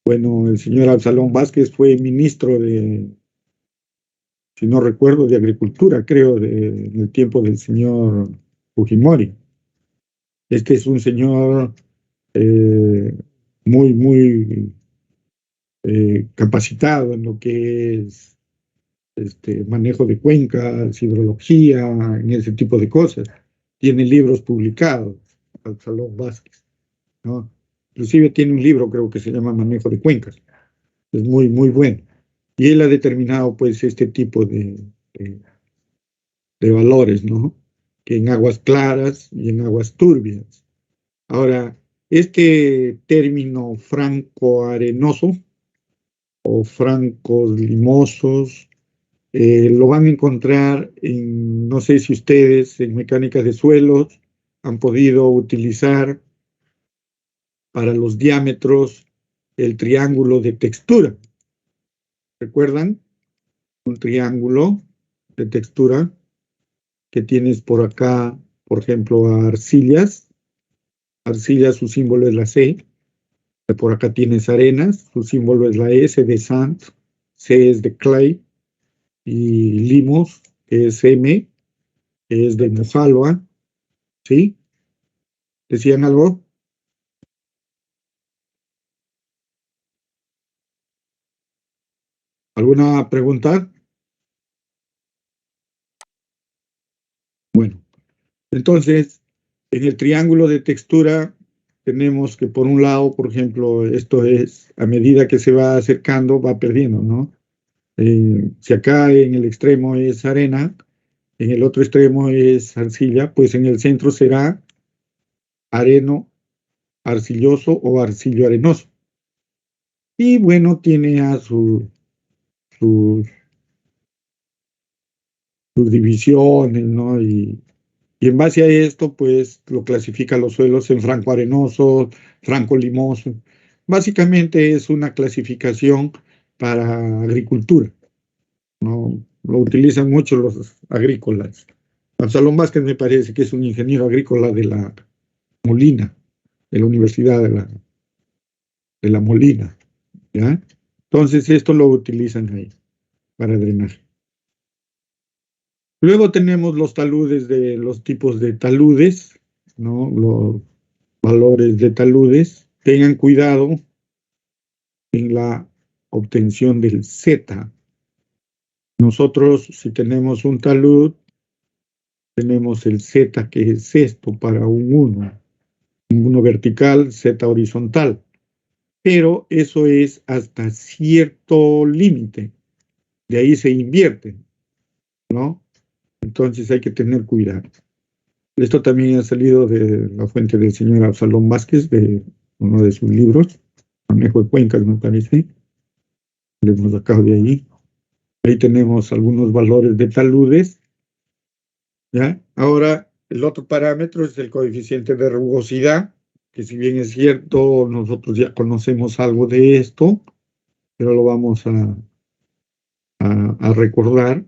[SPEAKER 1] Bueno, el señor Absalón Vázquez fue ministro de, si no recuerdo, de Agricultura, creo, en el tiempo del señor Fujimori. Este es un señor muy, muy capacitado en lo que es manejo de cuencas, hidrología, en ese tipo de cosas. Tiene libros publicados, Absalón Vázquez, ¿no? Inclusive tiene un libro, creo que se llama Manejo de Cuencas. Es muy, muy bueno. Y él ha determinado, pues, este tipo de, de valores, ¿no? Que en aguas claras y en aguas turbias. Ahora, este término franco-arenoso o francos limosos lo van a encontrar en, no sé si ustedes en mecánica de suelos han podido utilizar para los diámetros el triángulo de textura. ¿Recuerdan? Un triángulo de textura que tienes por acá, por ejemplo, arcillas. Arcillas, su símbolo es la C. Por acá tienes arenas, su símbolo es la S de sand. C es de clay. Y limos, que es M, que es de mojalva. ¿Sí? ¿Decían algo? ¿Alguna pregunta? Bueno, entonces, en el triángulo de textura tenemos que por un lado, por ejemplo, esto es, a medida que se va acercando, va perdiendo, ¿no? Si acá en el extremo es arena, en el otro extremo es arcilla, pues en el centro será areno, arcilloso o arcillo arenoso. Y bueno, tiene a sus divisiones, ¿no? Y en base a esto, pues lo clasifica los suelos en franco arenoso, franco limoso. Básicamente es una clasificación para agricultura, ¿no? Lo utilizan mucho los agrícolas. Absalón Vázquez me parece que es un ingeniero agrícola de la Molina, de la Universidad de la Molina, ¿ya? Entonces esto lo utilizan ahí para drenaje. Luego tenemos los taludes de los tipos de taludes, ¿no? Los valores de taludes. Tengan cuidado en la obtención del Z. Nosotros, si tenemos un talud, tenemos el Z, que es esto para un 1. uno vertical, Z horizontal. Pero eso es hasta cierto límite. De ahí se invierte, ¿no? Entonces hay que tener cuidado. Esto también ha salido de la fuente del señor Absalón Vázquez, de uno de sus libros, Manejo de Cuencas, me parece. Le hemos sacado de ahí. Ahí tenemos algunos valores de taludes, ¿ya? Ahora, el otro parámetro es el coeficiente de rugosidad, que si bien es cierto, nosotros ya conocemos algo de esto, pero lo vamos a recordar,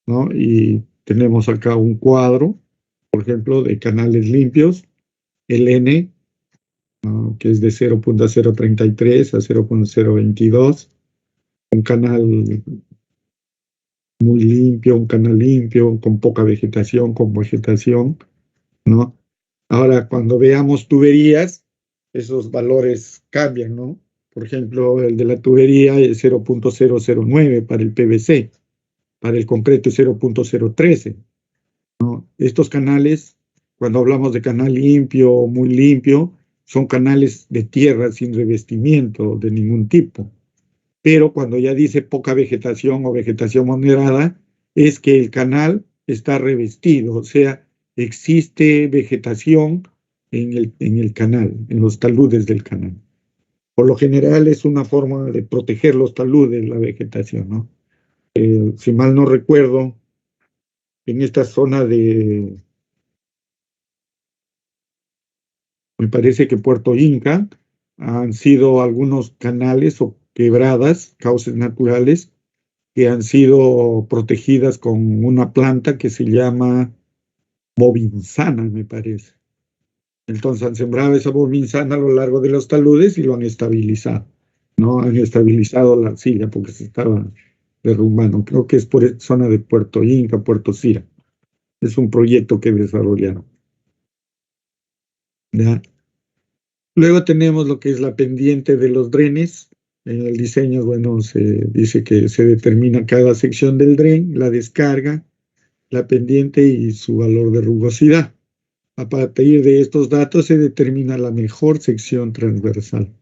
[SPEAKER 1] ¿no? Y tenemos acá un cuadro, por ejemplo, de canales limpios, el N, ¿no? Que es de 0.033 a 0.022, un canal muy limpio, un canal limpio, con poca vegetación, con vegetación, ¿no? Ahora, cuando veamos tuberías, esos valores cambian, ¿no? Por ejemplo, el de la tubería es 0.009 para el PVC, para el concreto es 0.013, ¿no? Estos canales, cuando hablamos de canal limpio, muy limpio, son canales de tierra sin revestimiento de ningún tipo. Pero cuando ya dice poca vegetación o vegetación moderada, es que el canal está revestido, o sea, existe vegetación en el canal, en los taludes del canal. Por lo general es una forma de proteger los taludes, la vegetación, ¿no? Si mal no recuerdo, en esta zona me parece que Puerto Inca, han sido algunos canales o quebradas, cauces naturales, que han sido protegidas con una planta que se llama bobinsana, me parece. Entonces han sembrado esa bobinsana a lo largo de los taludes y lo han estabilizado, ¿no? Han estabilizado la arcilla porque se estaba derrumbando. Creo que es por esa zona de Puerto Inca, Puerto Sira. Es un proyecto que desarrollaron, ¿ya? Luego tenemos lo que es la pendiente de los drenes. En el diseño, bueno, se dice que se determina cada sección del dren, la descarga, la pendiente y su valor de rugosidad. A partir de estos datos se determina la mejor sección transversal.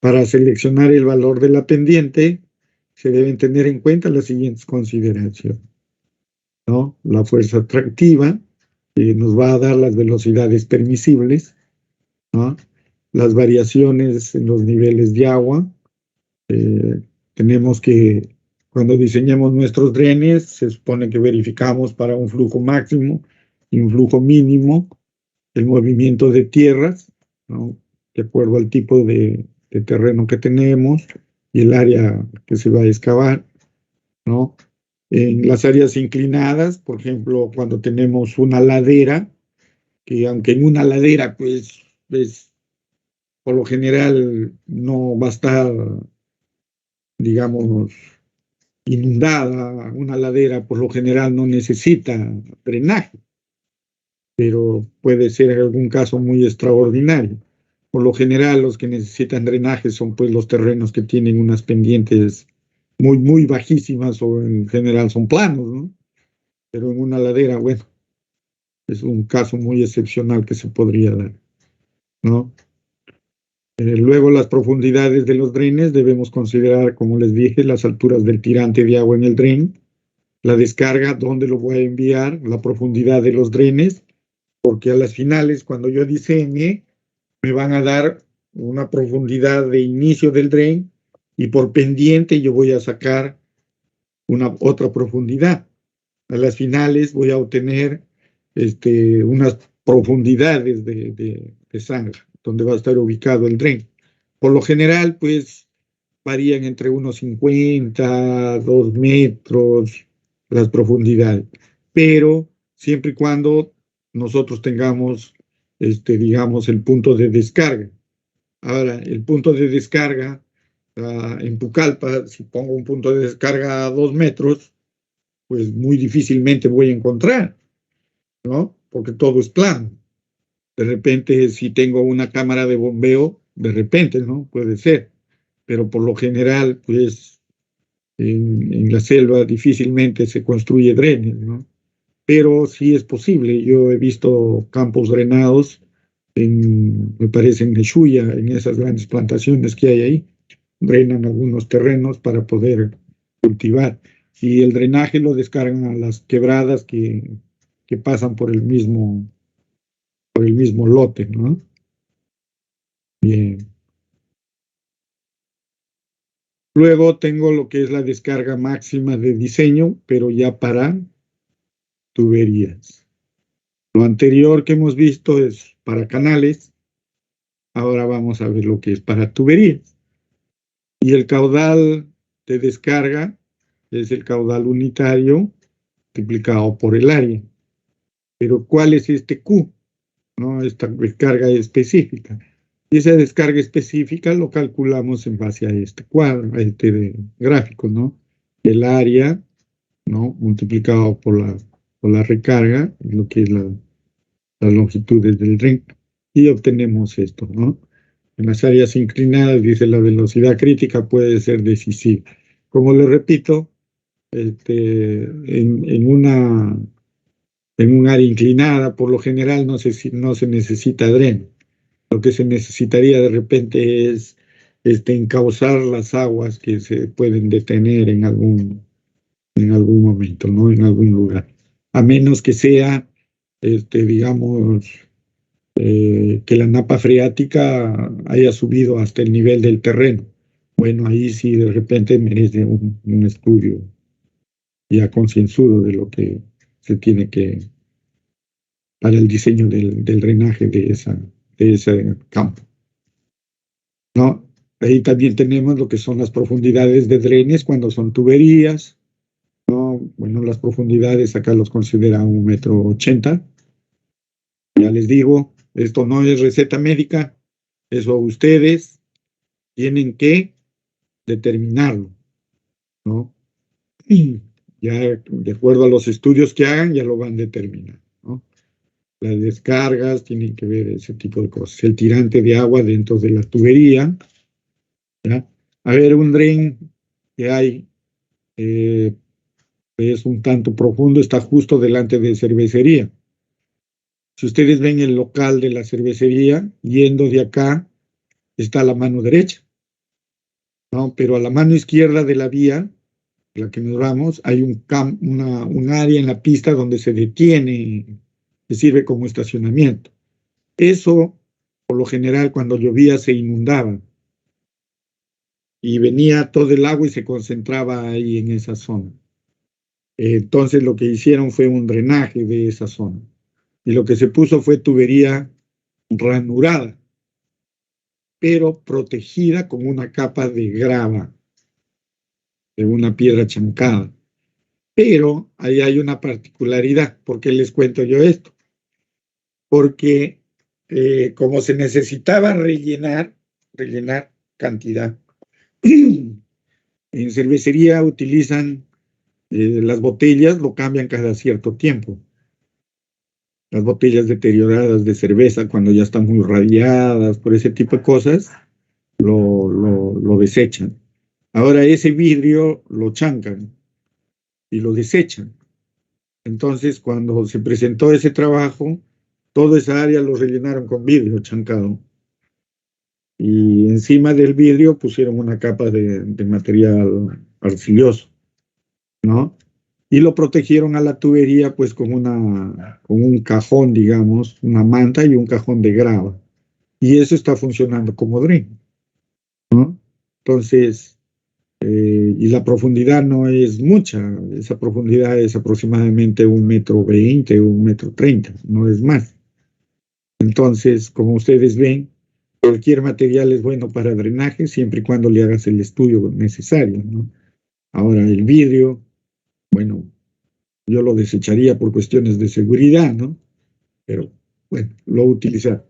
[SPEAKER 1] Para seleccionar el valor de la pendiente, se deben tener en cuenta las siguientes consideraciones, ¿no? La fuerza atractiva, que nos va a dar las velocidades permisibles, ¿no? Las variaciones en los niveles de agua. Tenemos que, cuando diseñamos nuestros drenes, se supone que verificamos para un flujo máximo y un flujo mínimo el movimiento de tierras, ¿no? De acuerdo al tipo de terreno que tenemos y el área que se va a excavar, ¿no? En las áreas inclinadas, por ejemplo, cuando tenemos una ladera, que aunque en una ladera, pues, por lo general no va a estar, digamos, inundada, una ladera por lo general no necesita drenaje, pero puede ser en algún caso muy extraordinario. Por lo general, los que necesitan drenaje son pues los terrenos que tienen unas pendientes muy, muy bajísimas o en general son planos, ¿no? Pero en una ladera, bueno, es un caso muy excepcional que se podría dar, ¿no? Luego, las profundidades de los drenes debemos considerar, como les dije, las alturas del tirante de agua en el dren, la descarga, dónde lo voy a enviar, la profundidad de los drenes, porque a las finales, cuando yo diseñe, me van a dar una profundidad de inicio del dren y por pendiente yo voy a sacar una otra profundidad. A las finales voy a obtener unas profundidades de zanja, donde va a estar ubicado el dren. Por lo general, pues varían entre unos 50, 2 metros las profundidades, pero siempre y cuando nosotros tengamos, digamos, el punto de descarga. Ahora, el punto de descarga en Pucallpa, si pongo un punto de descarga a 2 metros, pues muy difícilmente voy a encontrar, ¿no? Porque todo es plano. De repente, si tengo una cámara de bombeo, de repente, ¿no? Puede ser. Pero por lo general, pues en la selva difícilmente se construye drenes, ¿no? Pero sí es posible. Yo he visto campos drenados me parece en Neshuya, en esas grandes plantaciones que hay ahí, drenan algunos terrenos para poder cultivar. Y el drenaje lo descargan a las quebradas que pasan por el mismo lote, ¿no? Bien. Luego tengo lo que es la descarga máxima de diseño, pero ya para tuberías. Lo anterior que hemos visto es para canales. Ahora vamos a ver lo que es para tuberías. Y el caudal de descarga es el caudal unitario multiplicado por el área. Pero ¿cuál es este Q? ¿No? Esta descarga específica. Y esa descarga específica lo calculamos en base a este cuadro, a este gráfico, ¿no? El área, ¿no? Multiplicado por la recarga, lo que es las longitudes del ring, y obtenemos esto, ¿no? En las áreas inclinadas, dice, la velocidad crítica puede ser decisiva. Como le repito, en un área inclinada, por lo general no se necesita dreno. Lo que se necesitaría de repente es encauzar las aguas que se pueden detener en algún momento, ¿no? En algún lugar. A menos que sea, digamos, que la napa freática haya subido hasta el nivel del terreno. Bueno, ahí sí de repente merece un estudio ya concienzudo de lo que se tiene que, para el diseño del drenaje de ese campo, ¿no? Ahí también tenemos lo que son las profundidades de drenes cuando son tuberías, ¿no? Bueno, las profundidades acá los considera 1,80 m. Ya les digo, esto no es receta médica, eso ustedes tienen que determinarlo, ¿no? Ya de acuerdo a los estudios que hagan, ya lo van a determinar, ¿no? Las descargas tienen que ver ese tipo de cosas. El tirante de agua dentro de la tubería, ¿ya? A ver, un dren que hay es un tanto profundo, está justo delante de cervecería. Si ustedes ven el local de la cervecería, yendo de acá, está a la mano derecha, ¿no? Pero a la mano izquierda de la vía, la que nos vamos, hay un área en la pista donde se detiene, que sirve como estacionamiento. Eso, por lo general, cuando llovía se inundaba y venía todo el agua y se concentraba ahí en esa zona. Entonces lo que hicieron fue un drenaje de esa zona y lo que se puso fue tubería ranurada, pero protegida con una capa de grava, de una piedra chancada. Pero ahí hay una particularidad. ¿Por qué les cuento yo esto? Porque como se necesitaba rellenar cantidad, en cervecería utilizan las botellas, lo cambian cada cierto tiempo. Las botellas deterioradas de cerveza, cuando ya están muy radiadas, por ese tipo de cosas, lo desechan. Ahora ese vidrio lo chancan y lo desechan. Entonces, cuando se presentó ese trabajo, toda esa área lo rellenaron con vidrio chancado. Y encima del vidrio pusieron una capa de material arcilloso, ¿no? Y lo protegieron a la tubería pues con un cajón, digamos, una manta y un cajón de grava. Y eso está funcionando como dren, ¿no? Entonces, y la profundidad no es mucha, esa profundidad es aproximadamente 1,20 m, 1,30 m, no es más. Entonces, como ustedes ven, cualquier material es bueno para drenaje siempre y cuando le hagas el estudio necesario, ¿no? Ahora, el vidrio, bueno, yo lo desecharía por cuestiones de seguridad, ¿no? Pero, bueno, lo utilizar.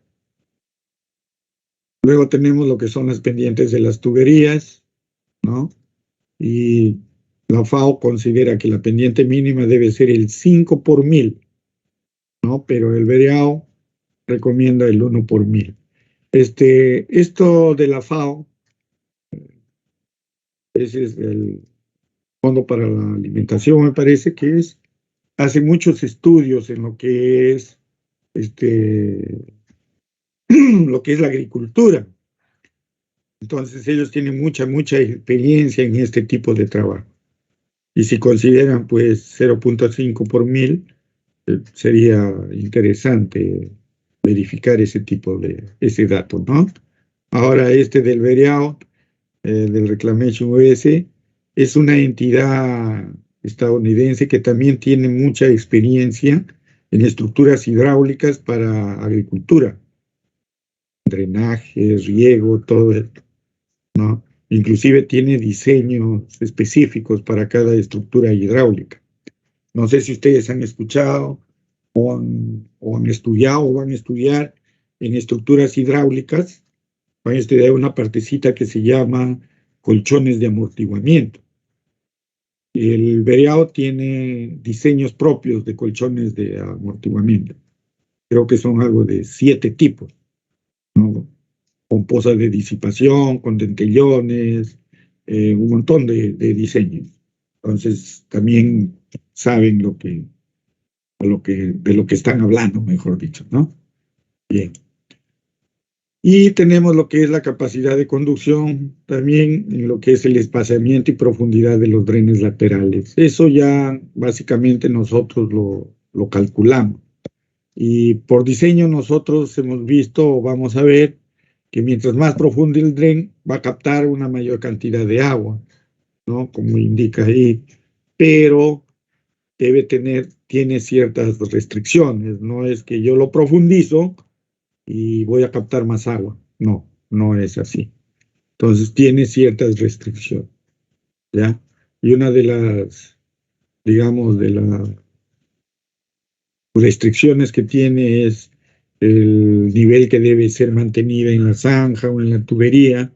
[SPEAKER 1] Luego tenemos lo que son las pendientes de las tuberías, ¿no? Y la FAO considera que la pendiente mínima debe ser el 5 por 1000, ¿no? Pero el BDAO recomienda el 1 por 1000. Esto de la FAO, ese es el Fondo para la Alimentación, me parece que hace muchos estudios en lo que es este, lo que es la agricultura. Entonces ellos tienen mucha experiencia en este tipo de trabajo. Y si consideran pues 0.5 por mil, sería interesante verificar ese dato, ¿no? Ahora este del Vereao, del Reclamation US, es una entidad estadounidense que también tiene mucha experiencia en estructuras hidráulicas para agricultura, drenaje, riego, todo esto, ¿no? Inclusive tiene diseños específicos para cada estructura hidráulica. No sé si ustedes han escuchado o han estudiado o van a estudiar en estructuras hidráulicas, van a estudiar una partecita que se llama colchones de amortiguamiento. El Vereao tiene diseños propios de colchones de amortiguamiento. Creo que son algo de 7 tipos, ¿no? Con pozas de disipación, con dentellones, un montón de diseños. Entonces, también saben de lo que están hablando, mejor dicho, ¿no? Bien. Y tenemos lo que es la capacidad de conducción, también en lo que es el espaciamiento y profundidad de los drenes laterales. Eso ya básicamente nosotros lo calculamos. Y por diseño nosotros hemos visto o vamos a ver que mientras más profundo el dren va a captar una mayor cantidad de agua, ¿no? Como indica ahí, pero tiene ciertas restricciones, no es que yo lo profundizo y voy a captar más agua, no es así. Entonces tiene ciertas restricciones, ¿ya? Y una de las, digamos, de las restricciones que tiene es el nivel que debe ser mantenida en la zanja o en la tubería,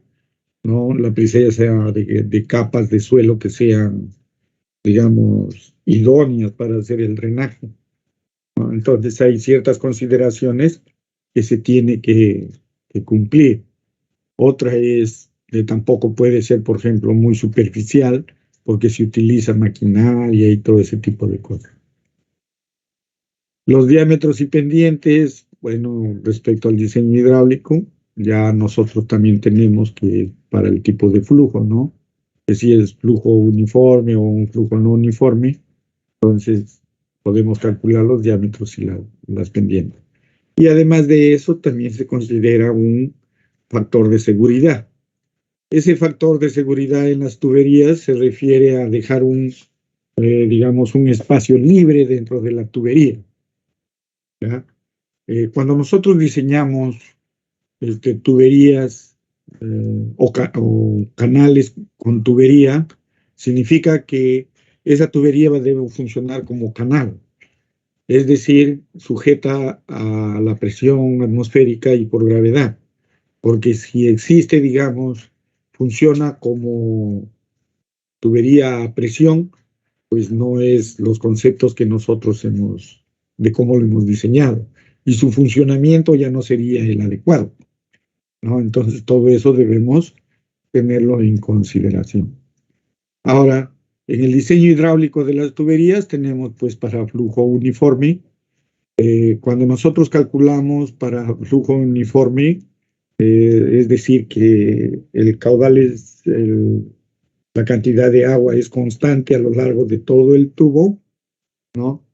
[SPEAKER 1] ¿no? La presencia sea de capas de suelo que sean, digamos, idóneas para hacer el drenaje, ¿no? Entonces hay ciertas consideraciones que se tiene que cumplir. Otra es que tampoco puede ser, por ejemplo, muy superficial porque se utiliza maquinaria y todo ese tipo de cosas. Los diámetros y pendientes, bueno, respecto al diseño hidráulico, ya nosotros también tenemos que para el tipo de flujo, ¿no? Que si es flujo uniforme o un flujo no uniforme, entonces podemos calcular los diámetros y las pendientes. Y además de eso, también se considera un factor de seguridad. Ese factor de seguridad en las tuberías se refiere a dejar digamos, un espacio libre dentro de la tubería, ¿ya? Cuando nosotros diseñamos tuberías o canales con tubería, significa que esa tubería debe funcionar como canal, es decir, sujeta a la presión atmosférica y por gravedad, porque si existe, digamos, funciona como tubería a presión, pues no es los conceptos que nosotros de cómo lo hemos diseñado, y su funcionamiento ya no sería el adecuado, ¿no? Entonces todo eso debemos tenerlo en consideración. Ahora, en el diseño hidráulico de las tuberías tenemos pues para flujo uniforme. Cuando nosotros calculamos para flujo uniforme, es decir, que el caudal la cantidad de agua es constante a lo largo de todo el tubo, ¿no?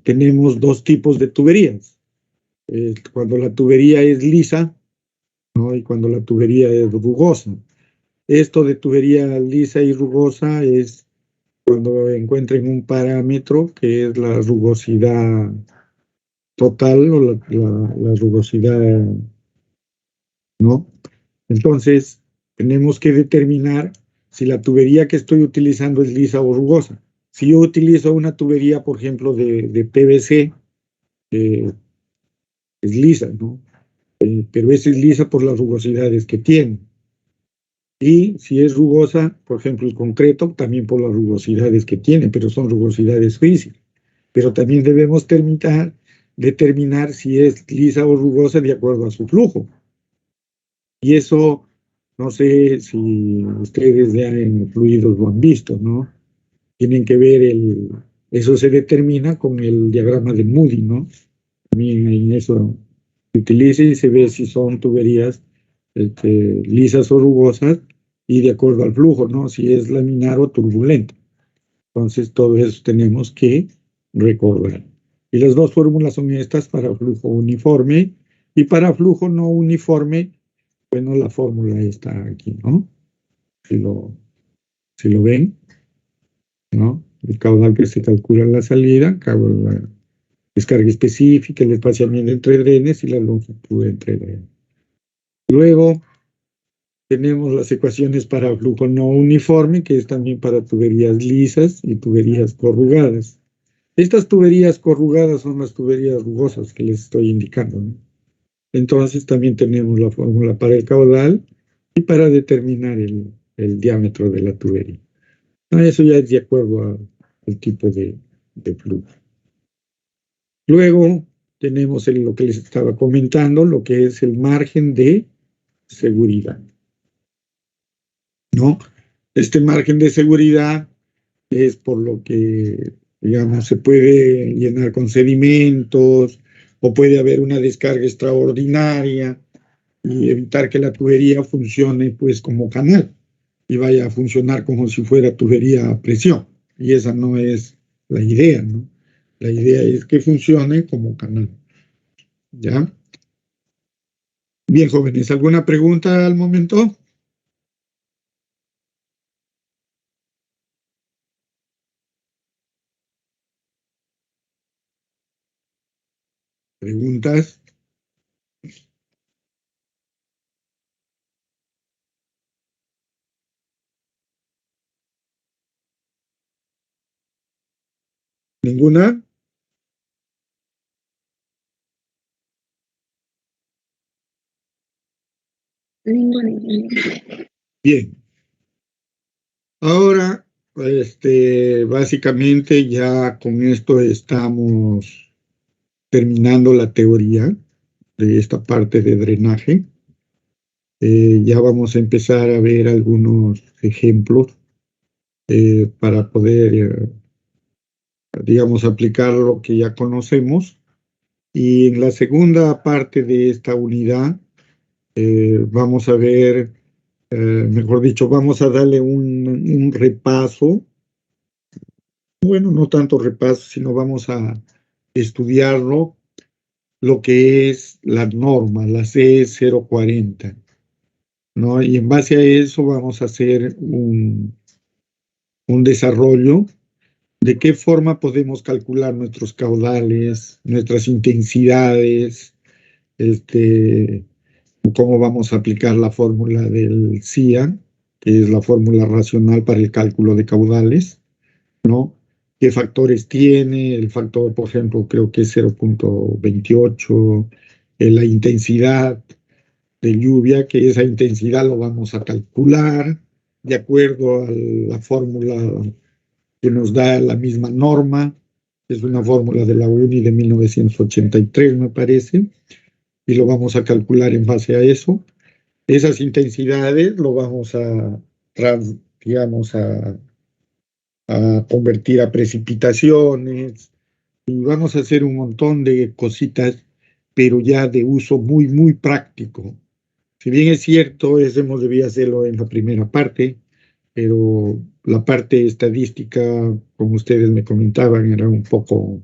[SPEAKER 1] Tenemos 2 tipos de tuberías. Cuando la tubería es lisa, ¿no? Y cuando la tubería es rugosa. Esto de tubería lisa y rugosa es cuando encuentren un parámetro que es la rugosidad total o la rugosidad, ¿no? Entonces, tenemos que determinar si la tubería que estoy utilizando es lisa o rugosa. Si yo utilizo una tubería, por ejemplo, de PVC, es lisa, ¿no? Pero es lisa por las rugosidades que tiene. Y si es rugosa, por ejemplo, el concreto, también por las rugosidades que tiene, pero son rugosidades físicas. Pero también debemos determinar si es lisa o rugosa de acuerdo a su flujo. Y eso, no sé si ustedes ya en fluidos lo han visto, ¿no? Tienen que ver eso se determina con el diagrama de Moody, ¿no? También en eso Se utiliza y se ve si son tuberías lisas o rugosas y de acuerdo al flujo, ¿no? Si es laminar o turbulento. Entonces, todo eso tenemos que recordar. Y las dos fórmulas son estas para flujo uniforme y para flujo no uniforme, bueno, la fórmula está aquí, ¿no? Si lo ven, ¿no? El caudal que se calcula en la salida, la descarga específica, el espaciamiento entre drenes y la longitud entre drenes. Luego tenemos las ecuaciones para flujo no uniforme, que es también para tuberías lisas y tuberías corrugadas. Estas tuberías corrugadas son las tuberías rugosas que les estoy indicando, ¿no? Entonces también tenemos la fórmula para el caudal y para determinar el diámetro de la tubería. Eso ya es de acuerdo al tipo de flujo. Luego tenemos lo que les estaba comentando, lo que es el margen de seguridad, ¿no? Este margen de seguridad es por lo que, digamos, se puede llenar con sedimentos o puede haber una descarga extraordinaria y evitar que la tubería funcione pues como canal y vaya a funcionar como si fuera tubería a presión. Y esa no es la idea, ¿no? La idea es que funcione como canal. ¿Ya? Bien, jóvenes, ¿alguna pregunta al momento? ¿Preguntas? ¿Ninguna?
[SPEAKER 2] Ninguna.
[SPEAKER 1] Bien. Ahora, básicamente ya con esto estamos terminando la teoría de esta parte de drenaje. Ya vamos a empezar a ver algunos ejemplos para poder, digamos, aplicar lo que ya conocemos. Y en la segunda parte de esta unidad vamos a ver, mejor dicho, vamos a darle un repaso. Bueno, no tanto repaso, sino vamos a estudiarlo, lo que es la norma, la C040, ¿no? Y en base a eso vamos a hacer un desarrollo de qué forma podemos calcular nuestros caudales, nuestras intensidades, cómo vamos a aplicar la fórmula del CIA, que es la fórmula racional para el cálculo de caudales, ¿no? ¿Qué factores tiene? El factor, por ejemplo, creo que es 0.28, la intensidad de lluvia, que esa intensidad lo vamos a calcular de acuerdo a la fórmula que nos da la misma norma, es una fórmula de la UNI de 1983, me parece, y lo vamos a calcular en base a eso. Esas intensidades lo vamos digamos, a convertir a precipitaciones y vamos a hacer un montón de cositas, pero ya de uso muy, muy práctico. Si bien es cierto, eso hemos debido hacerlo en la primera parte, pero la parte estadística, como ustedes me comentaban, era un poco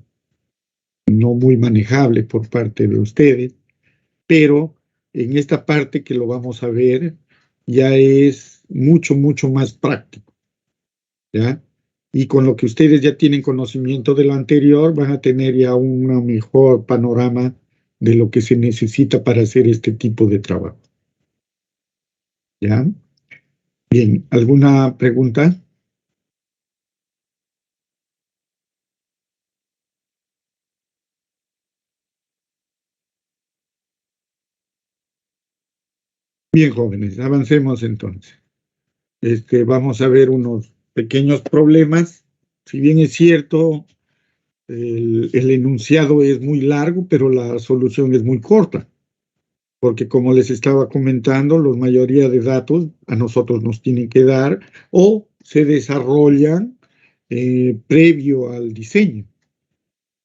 [SPEAKER 1] no muy manejable por parte de ustedes, pero en esta parte que lo vamos a ver ya es mucho, mucho más práctico, ¿ya? Y con lo que ustedes ya tienen conocimiento de lo anterior, van a tener ya un mejor panorama de lo que se necesita para hacer este tipo de trabajo, ¿ya? Bien, ¿alguna pregunta? Bien, jóvenes, avancemos entonces. Vamos a ver unos pequeños problemas. Si bien es cierto, el enunciado es muy largo, pero la solución es muy corta, porque como les estaba comentando, la mayoría de datos a nosotros nos tienen que dar o se desarrollan previo al diseño.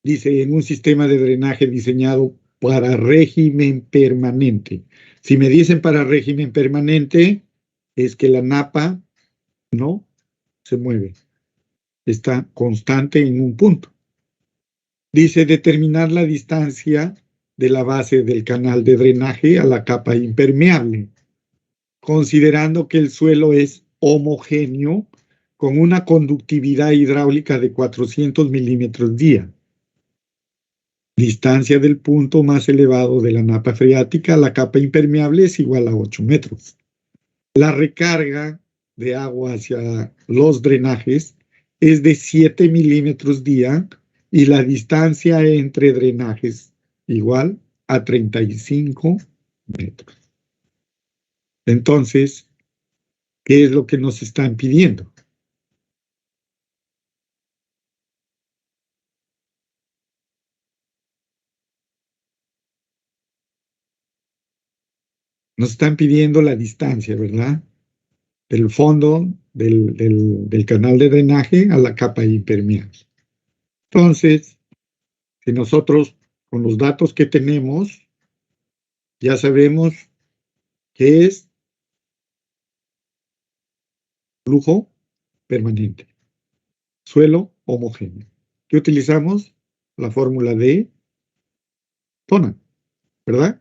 [SPEAKER 1] Dice, en un sistema de drenaje diseñado para régimen permanente. Si me dicen para régimen permanente, es que la napa no se mueve, está constante en un punto. Dice determinar la distancia de la base del canal de drenaje a la capa impermeable, considerando que el suelo es homogéneo con una conductividad hidráulica de 400 milímetros día. Distancia del punto más elevado de la napa freática a la capa impermeable es igual a 8 metros. La recarga de agua hacia los drenajes es de 7 milímetros día y la distancia entre drenajes igual a 35 metros. Entonces, ¿qué es lo que nos están pidiendo? Nos están pidiendo la distancia, ¿verdad? Del fondo del canal de drenaje a la capa impermeable. Entonces, si nosotros con los datos que tenemos ya sabemos qué es flujo permanente, suelo homogéneo. ¿Qué utilizamos? La fórmula de Tona, ¿verdad?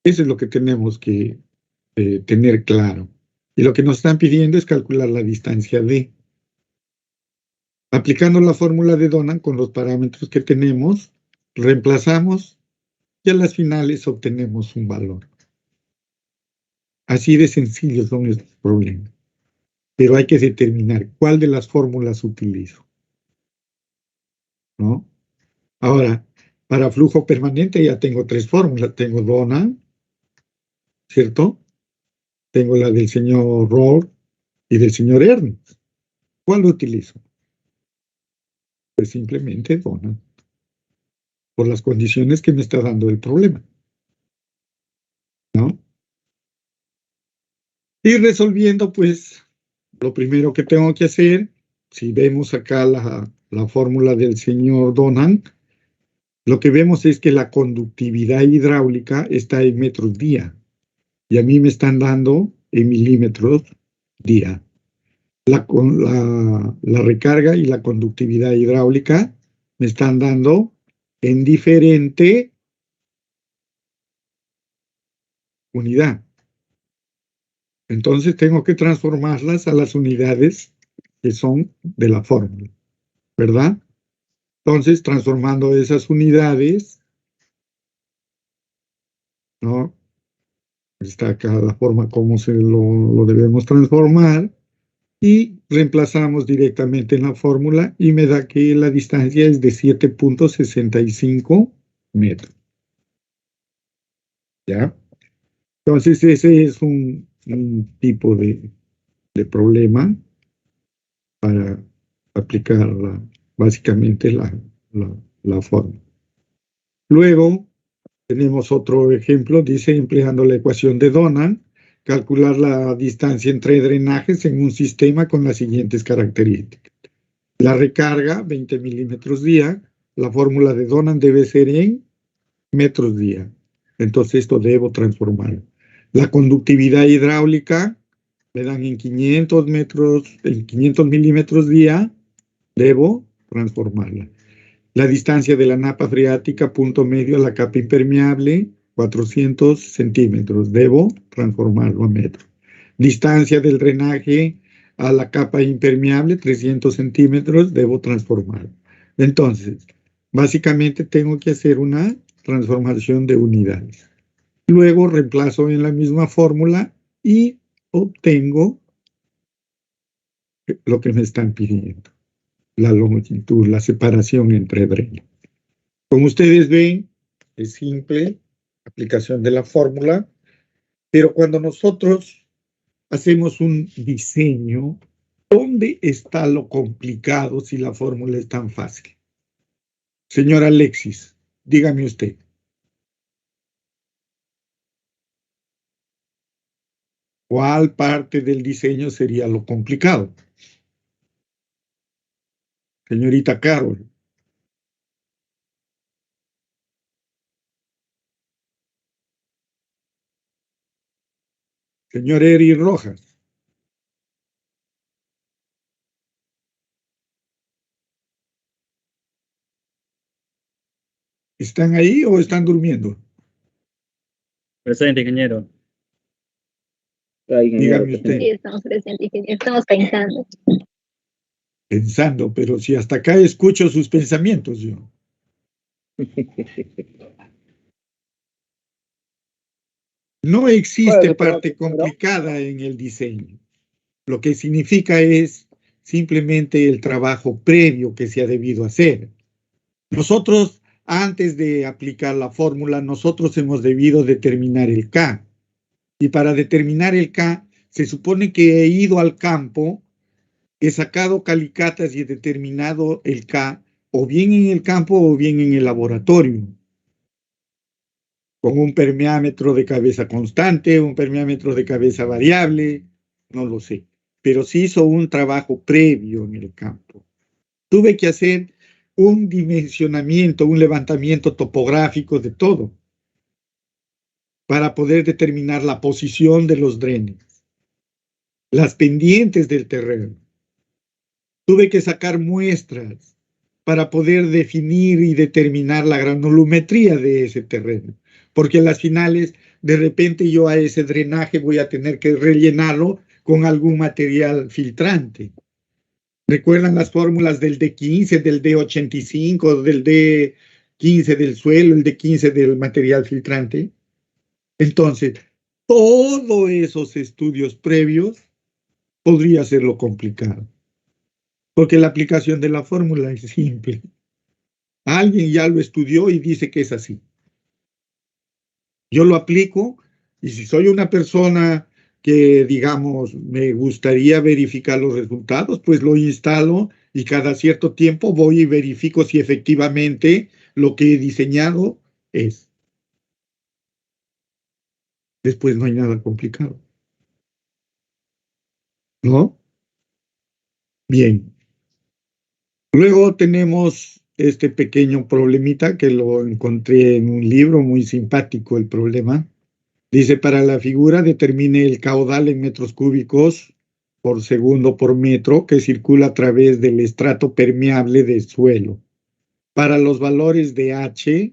[SPEAKER 1] Eso es lo que tenemos que tener claro. Y lo que nos están pidiendo es calcular la distancia D. Aplicando la fórmula de Donan con los parámetros que tenemos, reemplazamos y a las finales obtenemos un valor. Así de sencillos son estos problemas. Pero hay que determinar cuál de las fórmulas utilizo, ¿no? Ahora, para flujo permanente ya tengo tres fórmulas. Tengo Donan, ¿cierto? Tengo la del señor Rohr y del señor Ernst. ¿Cuál utilizo? Pues simplemente Donan, por las condiciones que me está dando el problema, ¿no? Y resolviendo, pues, lo primero que tengo que hacer, si vemos acá la fórmula del señor Donan, lo que vemos es que la conductividad hidráulica está en metros día y a mí me están dando en milímetros día. La recarga y la conductividad hidráulica me están dando en diferente unidad. Entonces tengo que transformarlas a las unidades que son de la fórmula, ¿verdad? Entonces, transformando esas unidades, ¿no? Está acá la forma como lo debemos transformar y reemplazamos directamente en la fórmula y me da que la distancia es de 7.65 metros. ¿Ya? Entonces, ese es un tipo de problema para aplicar básicamente la fórmula. Luego, tenemos otro ejemplo, dice, empleando la ecuación de Donan, calcular la distancia entre drenajes en un sistema con las siguientes características. La recarga, 20 milímetros día, la fórmula de Donan debe ser en metros día. Entonces esto debo transformarlo. La conductividad hidráulica, me dan en 500 metros, en 500 milímetros día, debo transformarla. La distancia de la napa freática, punto medio a la capa impermeable, 400 centímetros. Debo transformarlo a metro. Distancia del drenaje a la capa impermeable, 300 centímetros. Debo transformarlo. Entonces, básicamente tengo que hacer una transformación de unidades. Luego reemplazo en la misma fórmula y obtengo lo que me están pidiendo. La longitud, la separación entre drenajes. Como ustedes ven, es simple, aplicación de la fórmula, pero cuando nosotros hacemos un diseño, ¿dónde está lo complicado si la fórmula es tan fácil? Señor Alexis, dígame usted. ¿Cuál parte del diseño sería lo complicado? Señorita Carol. Señor Eri Rojas. ¿Están ahí o están durmiendo?
[SPEAKER 2] Presente, ingeniero.
[SPEAKER 1] Dígame usted.
[SPEAKER 3] Sí, estamos presentes, ingeniero. Estamos pensando.
[SPEAKER 1] Pensando, pero si hasta acá escucho sus pensamientos yo. No existe parte complicada en el diseño. Lo que significa es simplemente el trabajo previo que se ha debido hacer. Nosotros, antes de aplicar la fórmula, nosotros hemos debido determinar el K. Y para determinar el K, se supone que he ido al campo, he sacado calicatas y he determinado el K, o bien en el campo o bien en el laboratorio, con un permeámetro de cabeza constante, un permeámetro de cabeza variable, no lo sé, pero sí hizo un trabajo previo en el campo. Tuve que hacer un dimensionamiento, un levantamiento topográfico de todo, para poder determinar la posición de los drenes, las pendientes del terreno. Tuve que sacar muestras para poder definir y determinar la granulometría de ese terreno, porque a las finales, de repente yo a ese drenaje voy a tener que rellenarlo con algún material filtrante. ¿Recuerdan las fórmulas del D15, del D85, del D15 del suelo, el D15 del material filtrante? Entonces, todos esos estudios previos podría serlo complicado, porque la aplicación de la fórmula es simple. Alguien ya lo estudió y dice que es así. Yo lo aplico y si soy una persona que, digamos, me gustaría verificar los resultados, pues lo instalo y cada cierto tiempo voy y verifico si efectivamente lo que he diseñado es. Después no hay nada complicado, ¿no? Bien. Luego tenemos este pequeño problemita que lo encontré en un libro muy simpático, el problema. Dice, para la figura determine el caudal en metros cúbicos por segundo por metro que circula a través del estrato permeable del suelo. Para los valores de H,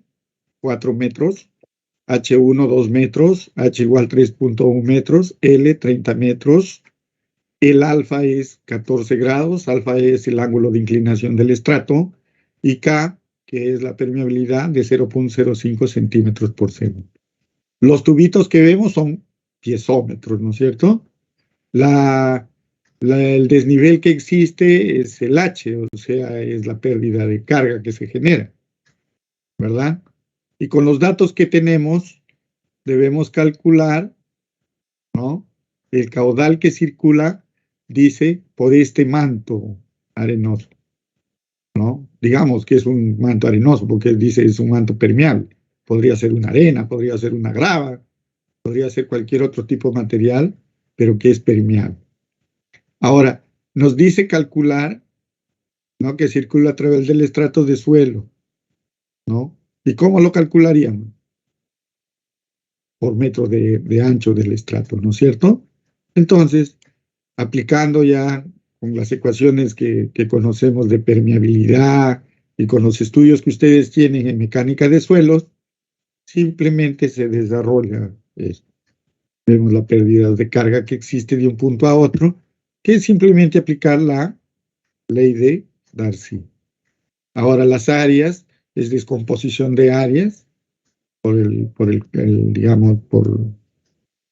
[SPEAKER 1] 4 metros, H1, 2 metros, H igual 3.1 metros, L, 30 metros, el alfa es 14 grados, alfa es el ángulo de inclinación del estrato, y K, que es la permeabilidad de 0.05 centímetros por segundo. Los tubitos que vemos son piezómetros, ¿no es cierto? El desnivel que existe es el H, o sea, es la pérdida de carga que se genera, ¿verdad? Y con los datos que tenemos, debemos calcular, ¿no? El caudal que circula, dice, por este manto arenoso, ¿no? Digamos que es un manto arenoso, porque dice es un manto permeable. Podría ser una arena, podría ser una grava, podría ser cualquier otro tipo de material, pero que es permeable. Ahora, nos dice calcular, ¿no? Que circula a través del estrato de suelo, ¿no? ¿Y cómo lo calcularíamos? Por metro de ancho del estrato, ¿no es cierto? Entonces, aplicando ya con las ecuaciones que conocemos de permeabilidad y con los estudios que ustedes tienen en mecánica de suelos, simplemente se desarrolla esto. Vemos la pérdida de carga que existe de un punto a otro, que es simplemente aplicar la ley de Darcy. Ahora las áreas es descomposición de áreas digamos,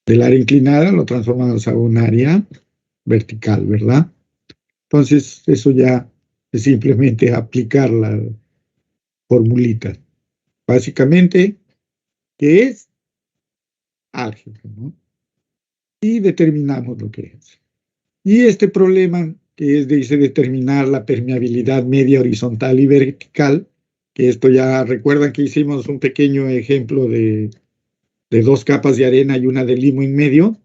[SPEAKER 1] del área inclinada, lo transformamos a un área vertical, ¿verdad? Entonces, eso ya es simplemente aplicar la formulita. Básicamente, que es álgebra, ¿no? Y determinamos lo que es. Y este problema, que es dice determinar la permeabilidad media horizontal y vertical, que esto ya recuerdan que hicimos un pequeño ejemplo de 2 capas de arena y una de limo en medio,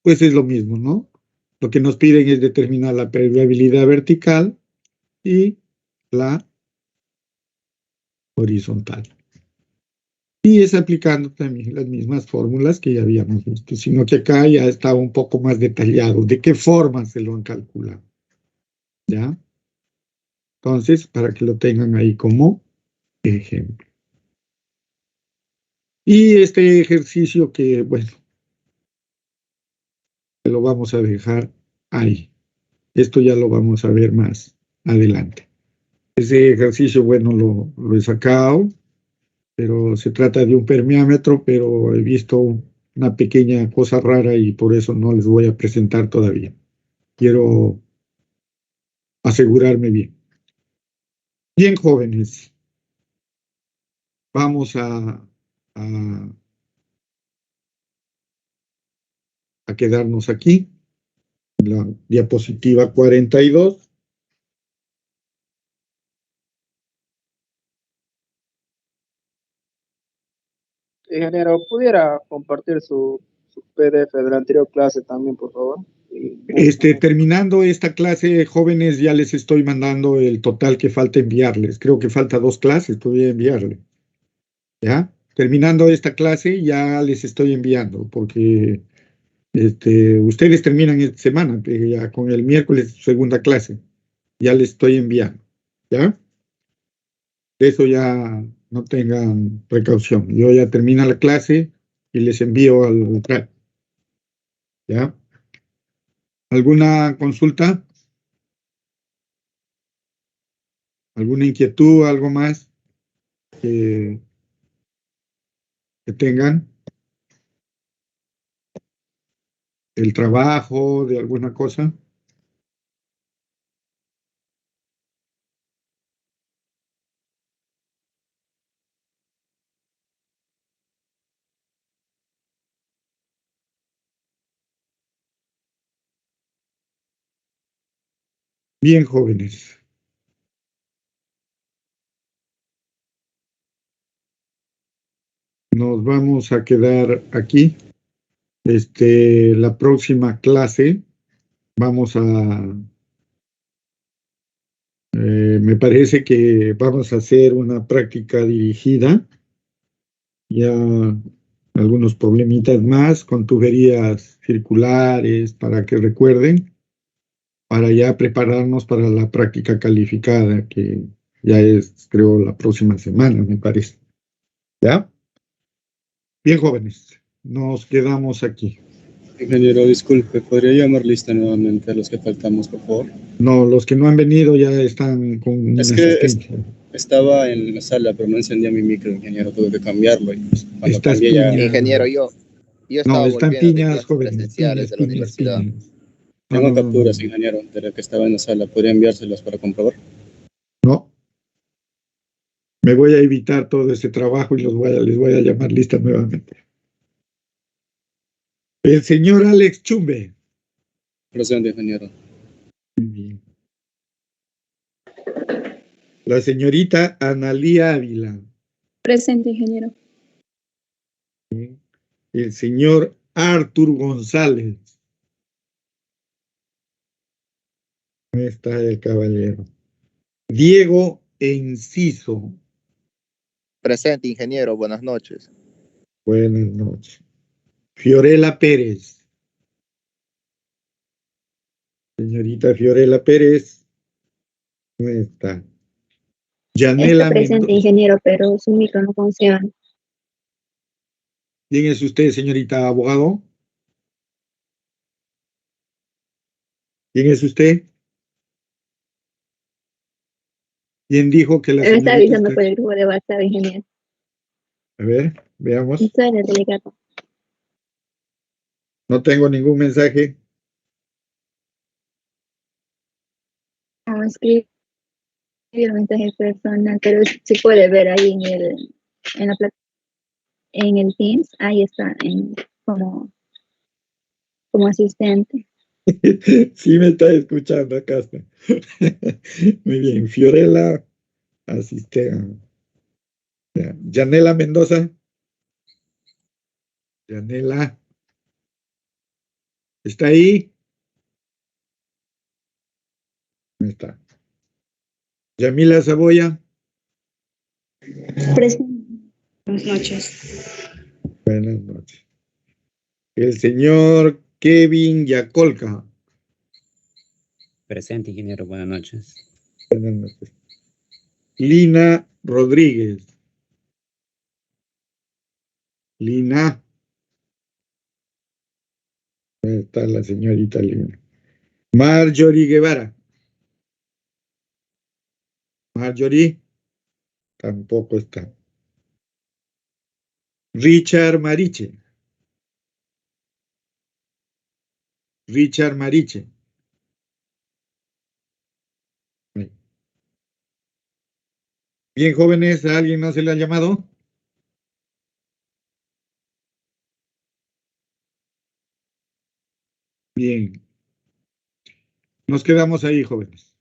[SPEAKER 1] pues es lo mismo, ¿no? Lo que nos piden es determinar la permeabilidad vertical y la horizontal. Y es aplicando también las mismas fórmulas que ya habíamos visto, sino que acá ya estaba un poco más detallado de qué forma se lo han calculado. ¿Ya? Entonces, para que lo tengan ahí como ejemplo. Y este ejercicio que, bueno, lo vamos a dejar ahí. Esto ya lo vamos a ver más adelante. Ese ejercicio, bueno, lo he sacado, pero se trata de un permeámetro, pero he visto una pequeña cosa rara y por eso no les voy a presentar todavía. Quiero asegurarme bien. Bien, jóvenes, vamos a quedarnos aquí. La diapositiva 42.
[SPEAKER 4] Ingeniero, ¿pudiera compartir su PDF de la anterior clase también, por favor?
[SPEAKER 1] Terminando esta clase, jóvenes, ya les estoy mandando el total que falta enviarles. Creo que falta 2 clases, todavía enviarle. ¿Ya? Terminando esta clase, ya les estoy enviando, porque ustedes terminan esta semana, ya con el miércoles, segunda clase. Ya les estoy enviando. ¿Ya? De eso ya no tengan precaución. Yo ya termino la clase y les envío al chat. ¿Ya? ¿Alguna consulta? ¿Alguna inquietud? ¿Algo más que tengan? ¿El trabajo de alguna cosa? Bien, jóvenes. Nos vamos a quedar aquí. La próxima clase vamos me parece que vamos a hacer una práctica dirigida, ya algunos problemitas más con tuberías circulares para que recuerden, para ya prepararnos para la práctica calificada, que ya es, creo, la próxima semana, me parece. ¿Ya? Bien, jóvenes, nos quedamos aquí.
[SPEAKER 5] Ingeniero, disculpe, ¿podría llamar lista nuevamente a los que faltamos, por favor?
[SPEAKER 1] No, los que no han venido ya están con una asistencia.
[SPEAKER 5] Estaba en la sala, pero no encendía mi micro, ingeniero, tuve que cambiarlo y pues, cuando
[SPEAKER 1] Estas
[SPEAKER 5] cambié ya...
[SPEAKER 1] piñas.
[SPEAKER 6] Ingeniero, yo
[SPEAKER 1] No,
[SPEAKER 6] estaba
[SPEAKER 1] están
[SPEAKER 6] volviendo de
[SPEAKER 1] piñas,
[SPEAKER 6] clases
[SPEAKER 1] jóvenes,
[SPEAKER 6] presenciales de la universidad.
[SPEAKER 1] piñas.
[SPEAKER 5] Tengo
[SPEAKER 1] No.
[SPEAKER 5] capturas, ingeniero, de la que estaba en la sala. ¿Podría enviárselas para comprobar?
[SPEAKER 1] No, me voy a evitar todo ese trabajo y les voy a llamar lista nuevamente. El señor Alex Chumbe.
[SPEAKER 5] Presente, ingeniero.
[SPEAKER 1] Muy bien. La señorita Analía Ávila.
[SPEAKER 7] Presente, ingeniero.
[SPEAKER 1] El señor Artur González. ¿Dónde está el caballero? Diego Enciso.
[SPEAKER 6] Presente, ingeniero, buenas noches.
[SPEAKER 1] Buenas noches. Fiorella Pérez. Señorita Fiorella Pérez. ¿Dónde está? Yanela
[SPEAKER 3] Está presente,
[SPEAKER 1] Mendoza.
[SPEAKER 3] ingeniero, pero su micro no funciona.
[SPEAKER 1] ¿Quién es usted, señorita abogado? ¿Quién es usted? ¿Quién dijo que la
[SPEAKER 3] Me está
[SPEAKER 1] señorita
[SPEAKER 3] avisando
[SPEAKER 1] está
[SPEAKER 3] por
[SPEAKER 1] aquí?
[SPEAKER 3] el grupo de WhatsApp, ingeniero.
[SPEAKER 1] A ver, veamos.
[SPEAKER 3] Estoy en el delegado.
[SPEAKER 1] No tengo ningún mensaje.
[SPEAKER 3] Vamos a escribir el mensaje personal, pero se puede ver ahí en el Teams. Ahí está, como asistente.
[SPEAKER 1] Sí me está escuchando, acá está. Muy bien, Fiorella, asistente. Yanela Mendoza. Yanela. ¿Está ahí? No está. Yamila Saboya.
[SPEAKER 7] Presente. Buenas noches.
[SPEAKER 1] Buenas noches. El señor Kevin Yacolca.
[SPEAKER 8] Presente, ingeniero. Buenas noches.
[SPEAKER 1] Buenas noches. Lina Rodríguez. Lina. Ahí está la señorita Lina. Marjorie Guevara. Marjorie. Tampoco está. Richard Mariche. Richard Mariche. Bien, jóvenes, ¿a alguien no se le ha llamado? Bien. Nos quedamos ahí, jóvenes.